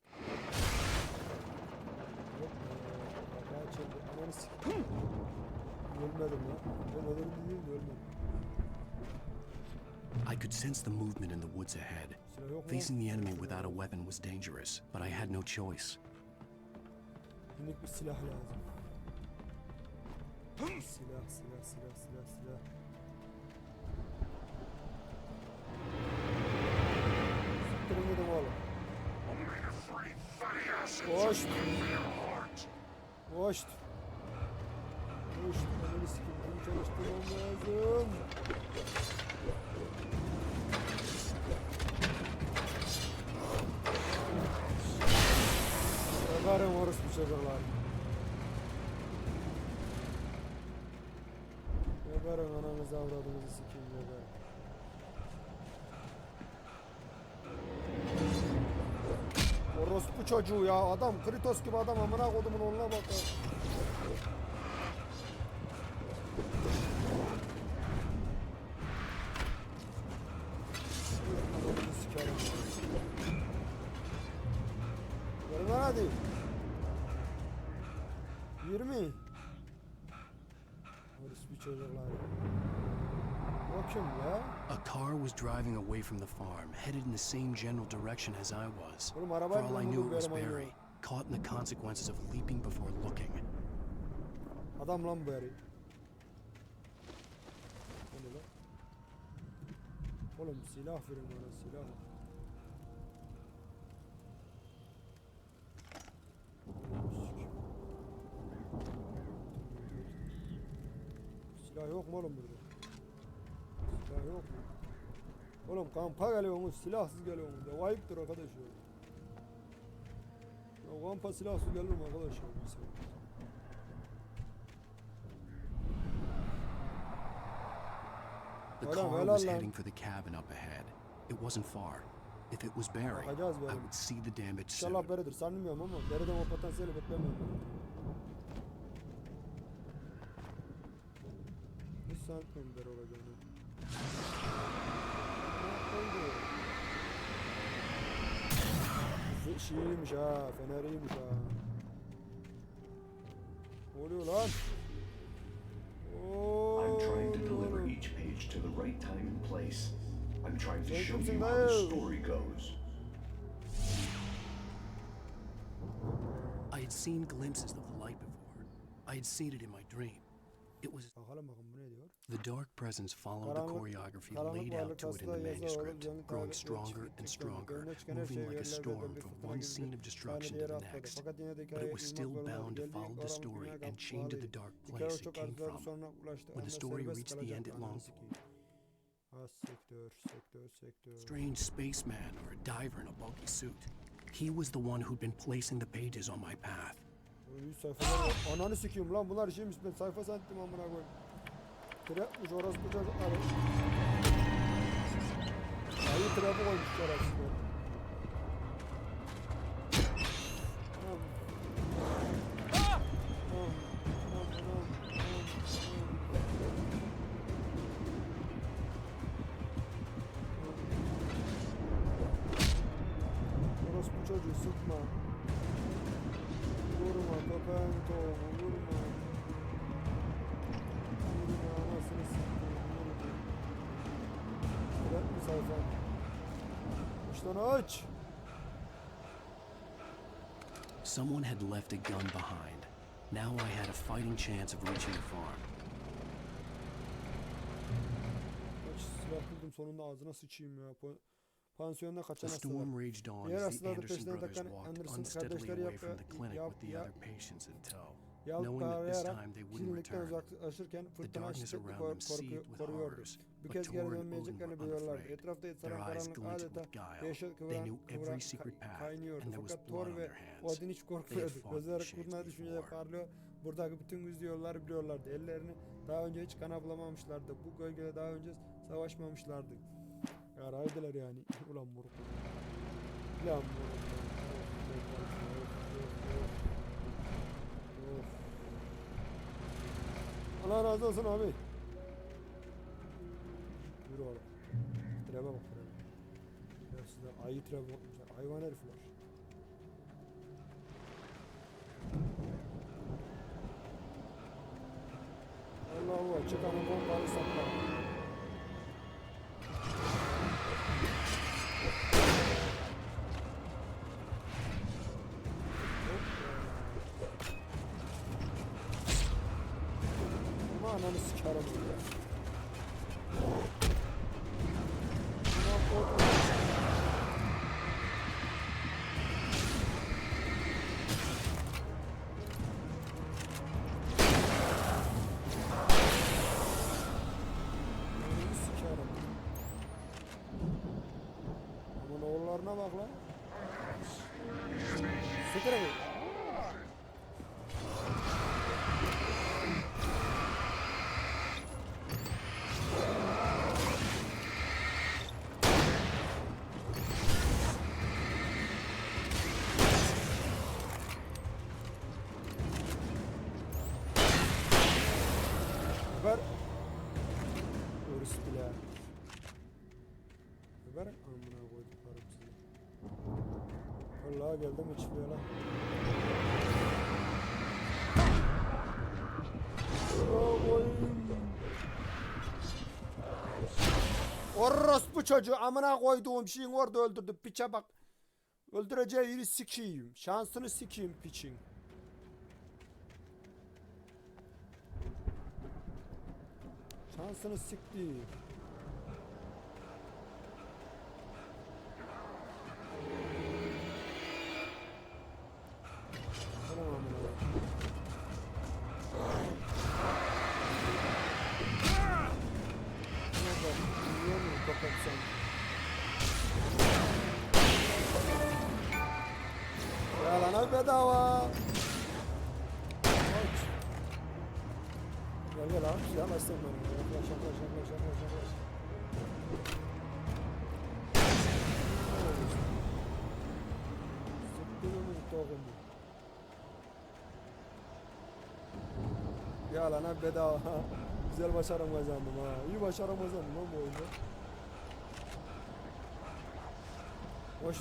Ananı sikeyim. Ölmedim lan. Ben ölürüm değil de ölmedim. I could sense the movement in the woods ahead. Facing the enemy without a weapon was dangerous, but I had no choice. Minik bir silah lazım. Silah. Siktirin gidin oğlum. Koşt. Ananı sikeyim. Bunu çalıştırmam lazım. Yakarım orospu çocuklar. Yakarım ananızı avradınızı sikeyim yakarım. Orospu çocuğu ya, adam Kritos gibi adam, amına kodumun oğluna bak ya. Ananızı sikerim. Gel lan hadi. 20. Orospu çocuklar. O kim ya? A car was driving away from the farm, headed in the same general direction as I was. Oğlum For arabayı all I knew, it was buldum Barry, caught in the consequences of leaping before looking. Adam lan bu herif. O ne lan? Oğlum silah verin bana, silah. Silah yok mu oğlum burada? Silah yok mu? Oğlum kampa geliyormuş, silahsız geliyormuş. Ya ayıptır arkadaş ya. Ya kampa silahsız gelir mi arkadaş ya? The Öyle mi? car Helal was lan. heading for the cabin up ahead. It wasn't far. If it was Barry, Bakacağız I böyle. would see the damage İnşallah soon. Barry'dir. Sanmıyorum ama Barry'den o potansiyeli beklemiyorum. Hiç sanmıyorum Barry olacağını. Şeyiymiş ha, feneriymiş ha. Ne oluyor lan? I'm trying to deliver each page to the right time and place. I'm trying to show you how the story goes. I had seen glimpses of the light before. I had seen it in my dream. It was Bakalım bu ne diyor? the dark presence followed the choreography laid out to it in the manuscript, growing stronger and stronger, moving like a storm from one scene of destruction to the next. But it was still bound to follow the story and chained to the dark place it came from. When the story reached the end, it longed strange spaceman or a diver in a bulky suit. He was the one who'd been placing the pages on my path. Ananı sikiyim lan, bunlar şeymiş, ben sayfa zannettim amına koyayım. Trapmış orası bu çocukları. Ayı trapı koymuş şerefsizler. Orası bu çocuğu sıkma. Vurma köpeğin tohumu, vurma. Vurma anasını sikeyim, vurma. Bırak mı sayfam? İşte aç. Someone had left a gun behind. Now I had a fighting chance of reaching the farm. Kaç silah buldum sonunda, ağzına sıçayım ya. Pansiyonda kaçan The hastalar. storm raged on Diğer as the hastalar da Anderson peşlerine brothers takan walked Anderson unsteadily kardeşleri away from the clinic with the other patients in tow, knowing that this time they wouldn't klinikten return. uzaklaşırken The fırtına darkness şiddetli around them seethed with koruyordu. horrors, Bir but kez geri Tor and Odin dönmeyeceklerini were biliyorlardı. unafraid. Etrafta Their saran eyes karanlık glinted adeta with guile. dehşet They knew every secret path, kaynıyordu. and there was Fakat blood Thor on ve their hands. Odin hiç They had korkmuyordu. fought Gözleri with shades kurnaz düşünceler before. parlıyor. Buradaki bütün gizli yolları biliyorlardı. Ellerini daha önce hiç kana bulamamışlardı. Bu bölgede daha önce savaşmamışlardı. Yaraydılar yani. Ulan moruk. Ulan moruk. Allah razı olsun abi. Yürü oğlum. Trebe bak trebe. Ya sizler ayı trebe bakmışlar. Hayvan herifler. Allah'u çıkanı bombalı saplar. Ananı sikerim ya. Ananı sikerim. Aman oğullarına bak lan. Sikerim. Ver. Orası bile. Ver. Amına koyduklarım sizi. Vallahi geldim içmiyor lan. Orospu çocuğu, amına koyduğum şeyin orada öldürdü. Piçe bak. Öldüreceği yeri sikeyim. Şansını sikeyim piçin. Şansını sikti. Tamam amına. Yalana bedava. Gel gel abi, yanaşsın bana. Yaklaş yaklaş yaklaş yaklaş yaklaş. koyayım. Ya lan abi bedava. Güzel başarım kazandım ha. İyi başarım kazandım lan bu oyunda. Hoş.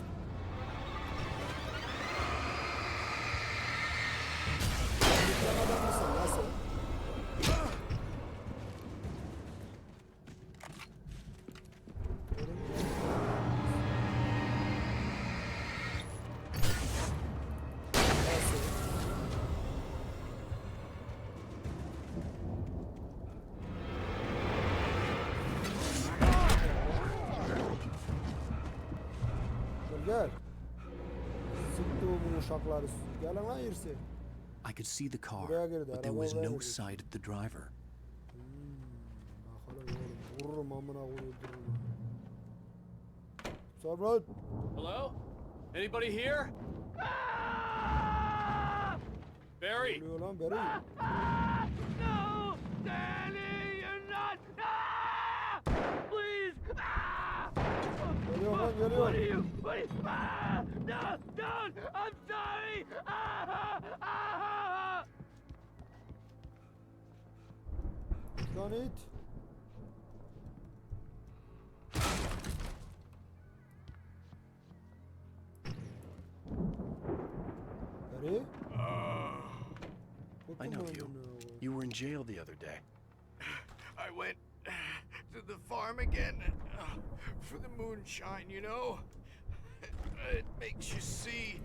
Sen adam mısın? Nasıl? Gel. Sıktığımın uşakları. Gelin lan yerse. I could see the car, Buraya girdi, but there araba was oraya no girdi. sight of the driver. Bakalım oğlum. Vururum amına koyuyorum. Sabret. Hello? Anybody here? Barry! Ne oluyor lan Barry? No! Danny, you're not! Please! Geliyor lan geliyor. No! Don't! I'm sorry! Lan it. Barry? I know you. You were in jail the other day. I went to the farm again for the moonshine, you know. It makes you see.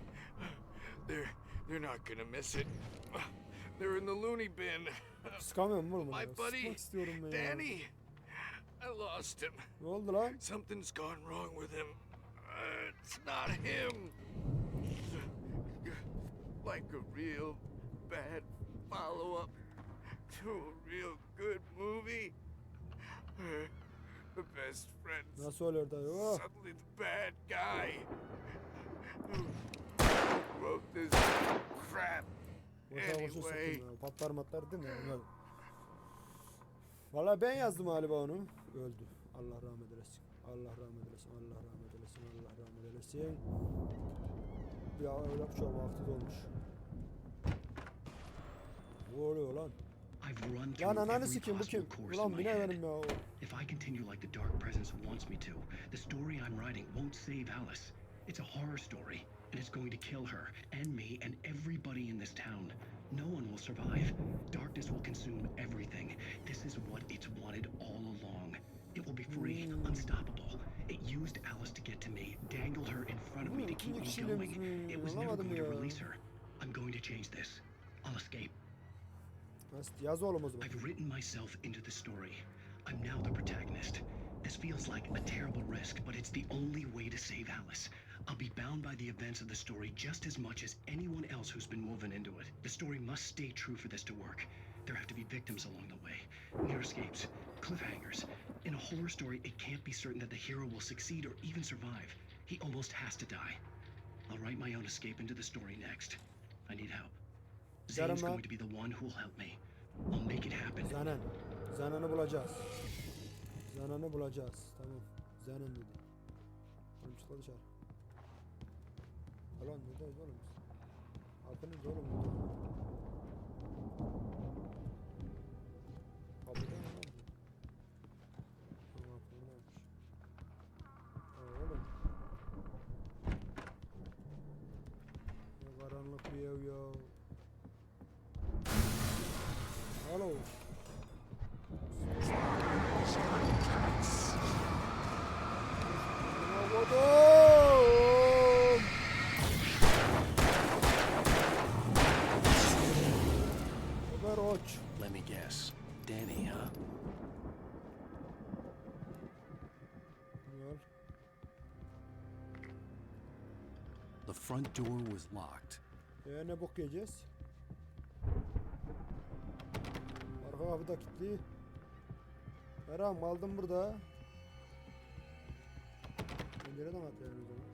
They're not gonna miss it. They're in the loony bin. Sıkamıyorum oğlum. My buddy, Sıkmak istiyorum ben ya. Danny. I lost him. Ne oldu lan? Something's gone wrong with him. It's not him. Like a real bad follow-up to a real good movie. The best friends. Nasıl oluyor dayı? Oh. Suddenly the bad guy who wrote this crap. Boşa boşa Anyway. sıktım ya. Patlar matlar değil mi? Öyle. Valla ben yazdım galiba onu. Öldü. Allah rahmet eylesin. Allah rahmet eylesin. Allah rahmet eylesin. Allah rahmet eylesin. Ya öyle çok vakti dolmuş. Ne oluyor lan? I've run Lan through ananı every sikeyim bu possible kim? course in Ulan my bine head. benim ya. If I continue like the dark presence wants me to, the story I'm writing won't save Alice. It's a horror story, and it's going to kill her, and me, and everybody in this town. No one will survive. Darkness will consume everything. This is what it's wanted all along. It will be free, unstoppable. It used Alice to get to me, dangled her in front of me to keep me going. It was never going to release her. I'm going to change this. I'll escape. Yaz oğlum o zaman. I've written myself into the story. I'm now the protagonist. This feels like a terrible risk, but it's the only way to save Alice. I'll be bound by the events of the story just as much as anyone else who's been woven into it. The story must stay true for this to work. There have to be victims along the way, near escapes, cliffhangers. In a horror story, it can't be certain that the hero will succeed or even survive. He almost has to die. I'll write my own escape into the story next. I need help. Zane's going to be the one who will help me. I'll make it happen. Zanen. Zanen'i bulacağız. Zanen'i bulacağız. Tamam. Zanen dedi. Oğlum çıkla dışarı. Ulan neredeyiz oğlum biz? Kapınız oğlum burada. Kapıda mı lan bu? Tamam kapıdaymış. Oğlum. Ne karanlık bir ev ya. Alo. Let me guess. Danny, huh? The front door was locked. Ne bok yiyeceğiz? Arka kapı da kilitli. Herhalde kaldım burada. Pencereden atlayalım o zaman.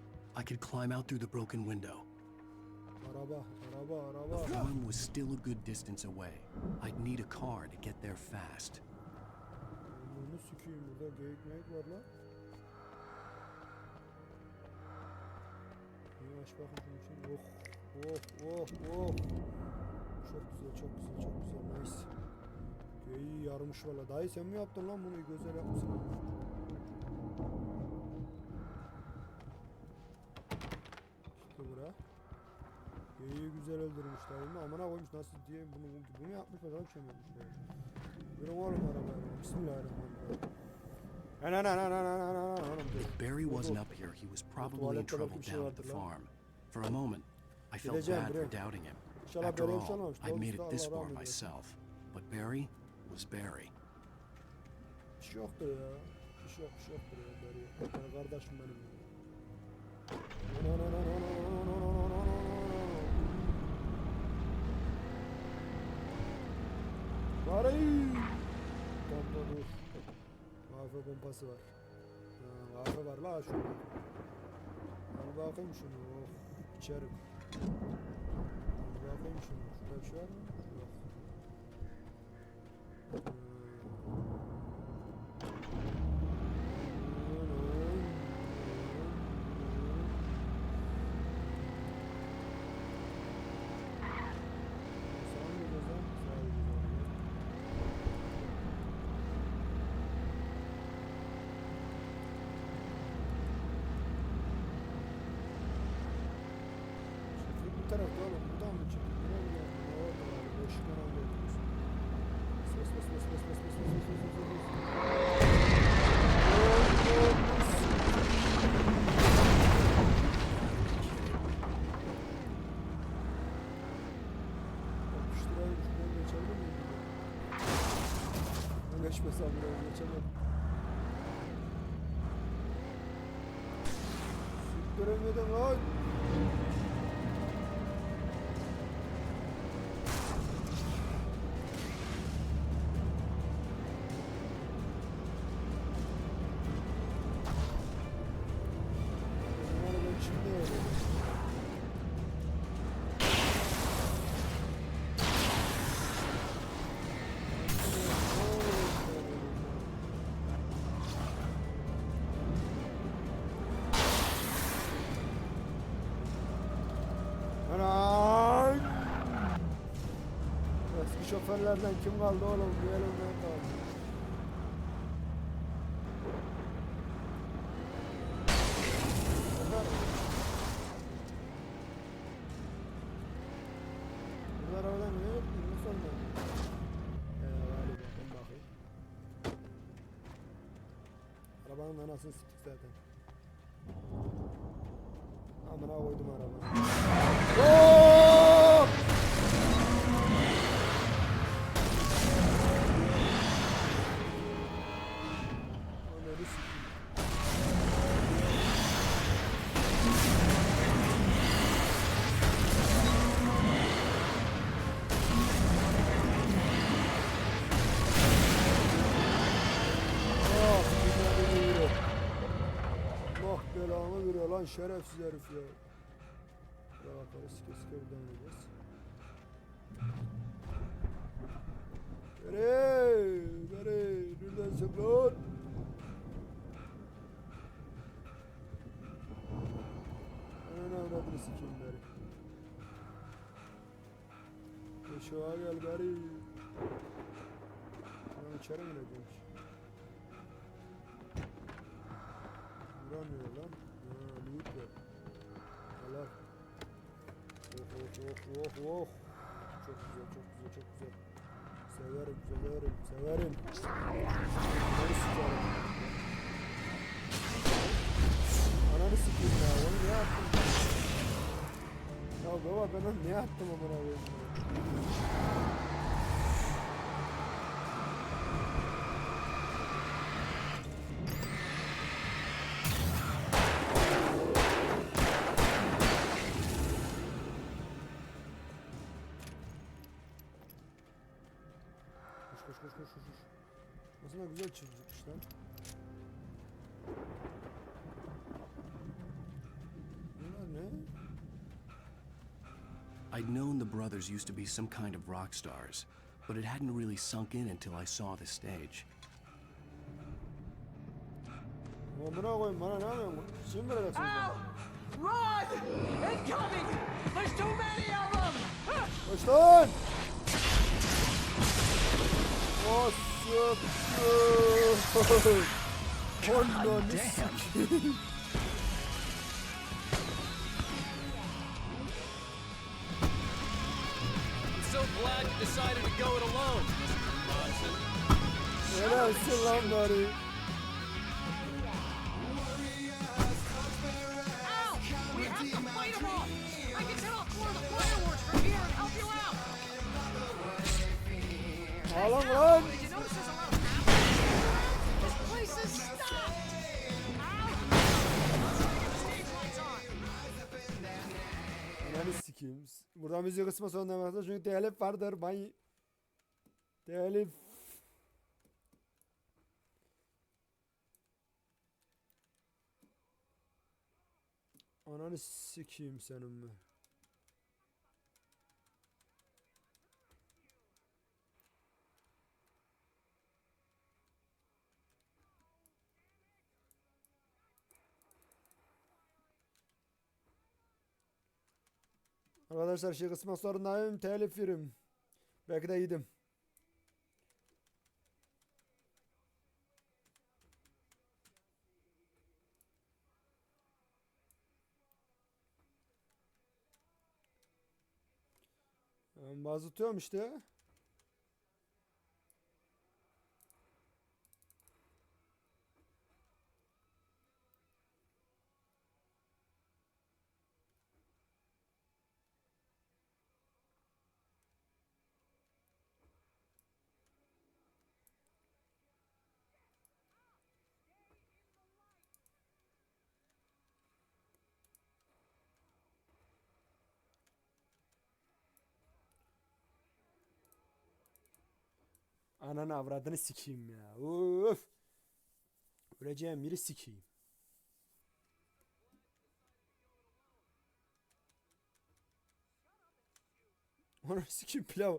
I could climb out through the broken window. Araba. The farm was still a good distance away. I'd need a car to get there fast. Bunu sikiyim, burada geyik meyik var lan. Aç bakın şunun için. Oh. Oh. Çok güzel, çok güzel. Nice. İyi yarmış valla. Dayı sen mi yaptın lan bunu? Güzel yapmışsın. İşte bura. İyi güzel öldürmüş dayımı. Amına koymuş nasıl diye bunu yapmış bakalım çememiş böyle. Yürü oğlum arabaya. Bismillahirrahmanirrahim. If Barry wasn't up here, he was probably in trouble down at the farm. For a moment, I felt bad for doubting him. After all, I'd made it this far myself. But Barry was Barry. Bir şey yoktur ya. Bir şey yoktur ya Barry. Kardeşim benim. Barry! Tamam dur. Kahve pompası var. Kahve var la şurada. Al bakayım şunu. Oh, içerim. Al bakayım şunu. Şurada bir şey var mı? Yok. Bu tarafta oğlum, buradan mı çıktı? Buraya mı geldi? Orada var, boşluktan alıyoruz. Ses. Yapıştırayım, şuradan geçebilir miyim? Ben geçmesem buraya geçemem. Siktiremedim lan! Eski şoförlerden kim kaldı oğlum? Bir elimden kaldı. Bu arabadan ne yaptın? Nasıl olmadı? Galiba ben bakayım. Arabanın anasını siktik zaten. Amına koydum arabayı. Belamı veriyor lan şerefsiz herif ya. Buraya bakarız sike buradan gideceğiz. Beri neredesin lan? Ana avradını sikeyim Beri. Aşağı gel Beri. Ben içeri mi gireceğim? Vuramıyor lan. Loot ver. Allah. Oh. Çok güzel. Severim. Ananı sikeyim ya. Onu ne yaptım? Ya baba ben onu ne yaptım amına koyayım? Koş. Aslında güzel çizmiş lan. Bunlar ne? I'd known the brothers used to be some kind of rock stars, but it hadn't really sunk in until I saw the stage. Amına koyayım bana ne yapıyorsun? Şimdi mi vereceksin? Run! Incoming! There's too many of them! Koş lan! O sıktı. Ananı sikeyim. I'm so glad you decided to go it alone, Mr. Bronson. Nelersin lan bari? Ow! We have to fight them all! I can set off more of the fireworks from here and help you out! Ağlam lan! Did you notice there's a lot of apples? This place is stopped! Ow! I'm trying to get the stage lights on! Ananı sikeyim. Burada müzik kısmı sonuna bakacağız çünkü telif vardır. Ben... Telif... Ananı sikeyim senin mi? Arkadaşlar şey kısmak zorundayım. Telif yerim. Belki de yedim. Ben bazı tutuyorum işte. Ananı avradını sikeyim ya. Uf. Öleceğim yeri sikeyim. Ananı sikeyim pilav.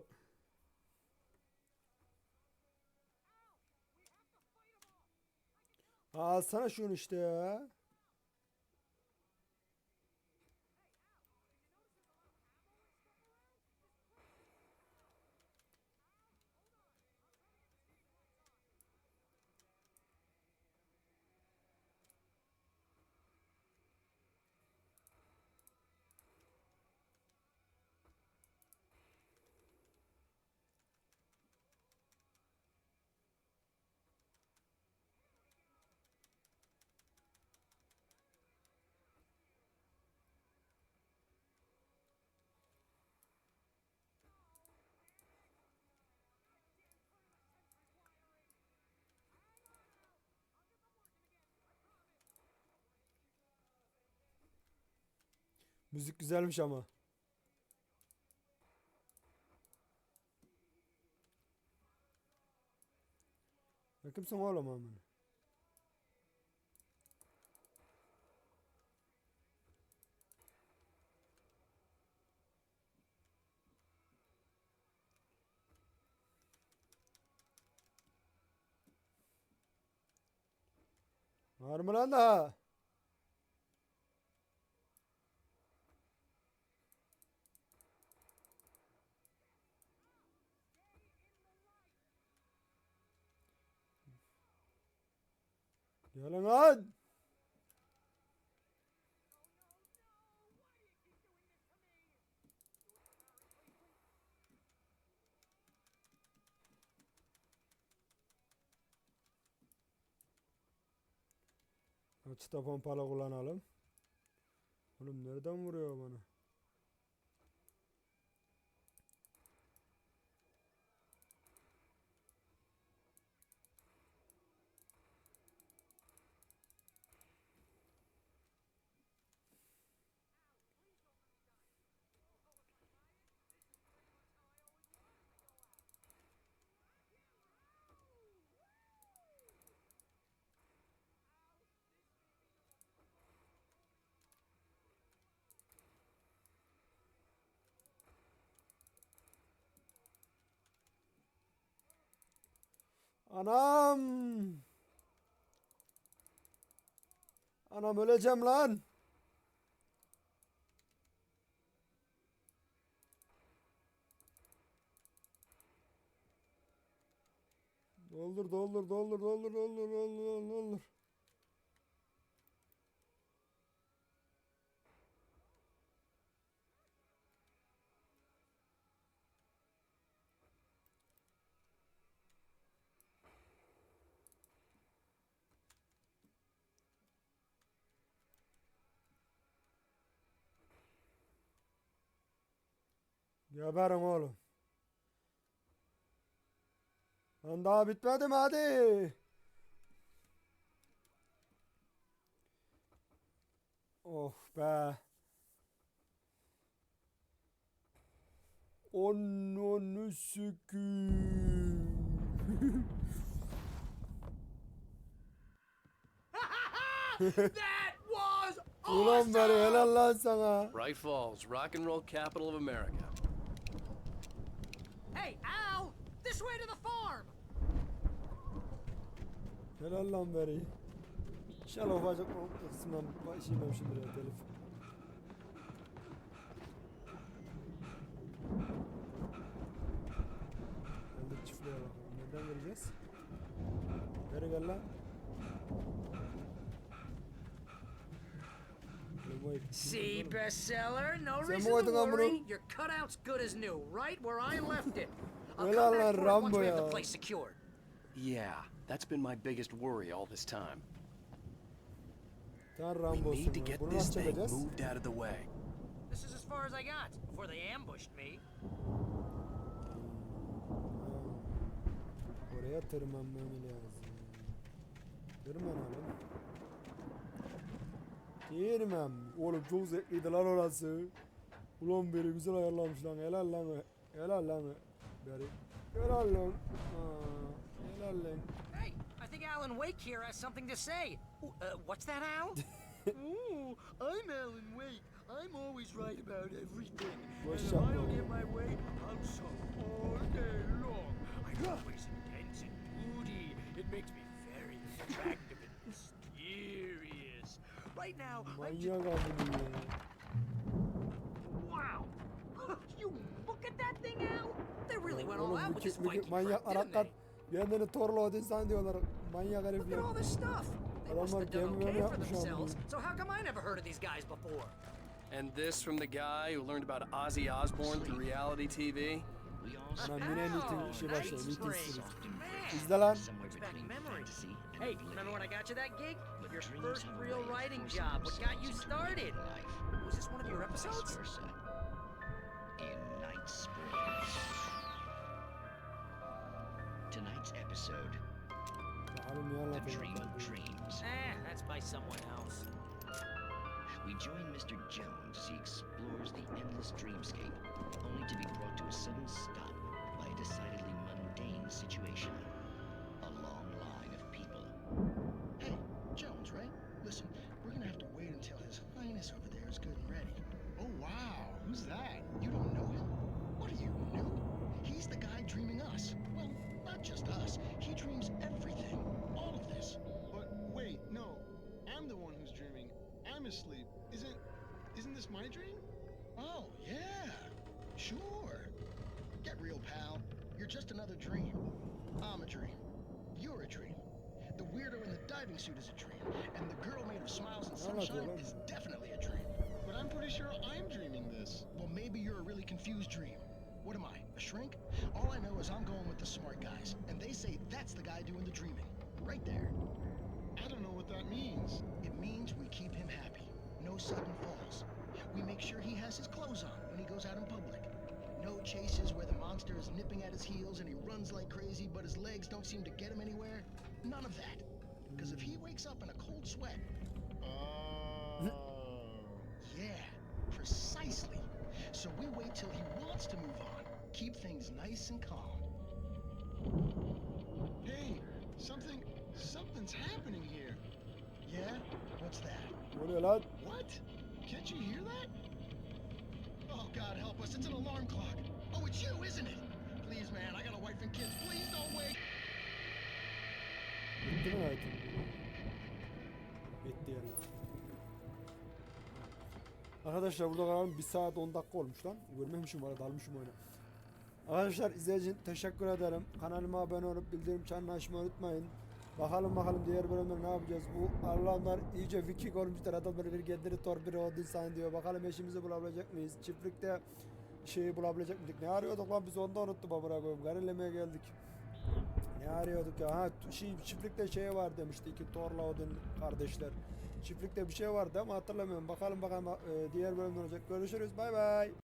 Alsana şunu işte ya. Müzik güzelmiş ama. Ya kimsin oğlum amına? Var mı lan daha? Gelin lan. Açta pompalı kullanalım. Oğlum nereden vuruyor bana? Anam. Anam öleceğim lan. Doldur doldur doldur doldur doldur doldur doldur. Geberin oğlum. Lan daha bitmedi mi hadi? Oh be. Onu süküm. That was Ulan bari helal lan sana. Bright Falls, rock and roll capital of America. Hey, Al! This way to the farm! Helal lan bari. İnşallah ufacık o kısmından başlayamamışımdır ya telif. Geldik çiftliğe bakalım. Nereden geleceğiz? Nereye gel lan? See, bestseller? No Sen reason bu to oyunu lan bunu. worry. Your cutout's good as new, right where I left it. I'll Helal come lan back for it once Rambo we have ya. the place secured. Yeah, that's been my biggest worry all this time. Sen We Rambo'sun need to ya. get Bunu this nasıl thing çekeceğiz? moved out of the way. This is as far as I got before they ambushed me. Oraya tırmanmam lazım. Tırmanalım. Tırman. Oğlum çok zevkliydi lan orası. Ulan beri güzel ayarlamış lan. Helal lan. Helal lan. Beri. Helal lan. Helal lan. Hey, I think Alan Wake here has something to say. What's that, Al? Ooh, I'm Alan Wake. I'm always right about everything. What's And up, if I don't bro? get my way, I'll sulk all day long. I'm always intense and moody. It makes me very attractive and mysterious. Right now, I'm just... Manyak abim ya. Wow! You look at that thing, Al! They really went all Oğlum out with this Viking manyak prep, didn't Araplar they? kendini Torlo insan diyorlar. Manyak Look at herifler. all this stuff. They must Adamlar have done gemileri okay for yapmış themselves. amına. So how come I never heard of these guys before? And this from the guy who learned about Ozzy Osbourne through reality TV? Ana mine meeting işi başladı. Night Meeting Spring. series. Man, İzle lan. brings back memories. Hey, remember when I got you that gig? Your first real writing job. What got you started? Was this one of your episodes? In Night Spring. Tonight's episode, Bakalım ne The anlatacak. Dream of Dreams. That's by someone else. We join Mr. Jones as he explores the endless dreamscape, only to be brought to a sudden stop by a decidedly mundane situation. A long line of people. Hey, Jones, right? Listen, we're gonna have to wait until His Highness over there is good and ready. Oh, wow. Who's that? You don't know him? What are you, new? He's the guy dreaming us. Well, not just us. He dreams everything. All of this. But wait, no. I'm the one who's dreaming. I'm asleep. Isn't this my dream? Oh, yeah. Sure. Get real, pal. You're just another dream. I'm a dream. You're a dream. The weirdo in the diving suit is a dream. And the girl made of smiles and sunshine is definitely a dream. But I'm pretty sure I'm dreaming this. Well, maybe you're a really confused dream. What am I, a shrink? All I know is I'm going with the smart guys. And they say that's the guy doing the dreaming. Right there. I don't know what that means. It means we keep him happy. No sudden falls. We make sure he has his clothes on when he goes out in public. No chases where the monster is nipping at his heels and he runs like crazy, but his legs don't seem to get him anywhere. None of that. Because if he wakes up in a cold sweat... Yeah, precisely. So we wait till he wants to move on. Keep things nice and calm. Hey, something's happening here. Yeah? What's that? Ne oluyor lan? What? Can't you hear that? Oh, God help us, it's an alarm clock. Oh, it's you, isn't it? Please, man, I got a wife and kids. Please don't wake. Bitti mi hayatım? Bitti yani. Arkadaşlar burada kalalım. 1 saat 10 dakika olmuş lan. Görmemişim var, dalmışım oyuna. Arkadaşlar izlediğiniz için teşekkür ederim. Kanalıma abone olup bildirim çanını açmayı unutmayın. Bakalım diğer bölümde ne yapacağız? Bu Allah'lar iyice Viking olmuşlar. Adamlar bir gelir torpili olduysan diyor. Bakalım eşimizi bulabilecek miyiz? Çiftlikte şeyi bulabilecek miydik? Ne arıyorduk lan biz, onu da unuttum amına koyayım. Garilemeye geldik. Ne arıyorduk ya? Ha çiftlikte şey var demişti, iki Thor'la Odin kardeşler. Çiftlikte bir şey vardı ama hatırlamıyorum. Bakalım diğer bölümde olacak. Görüşürüz. Bay bay.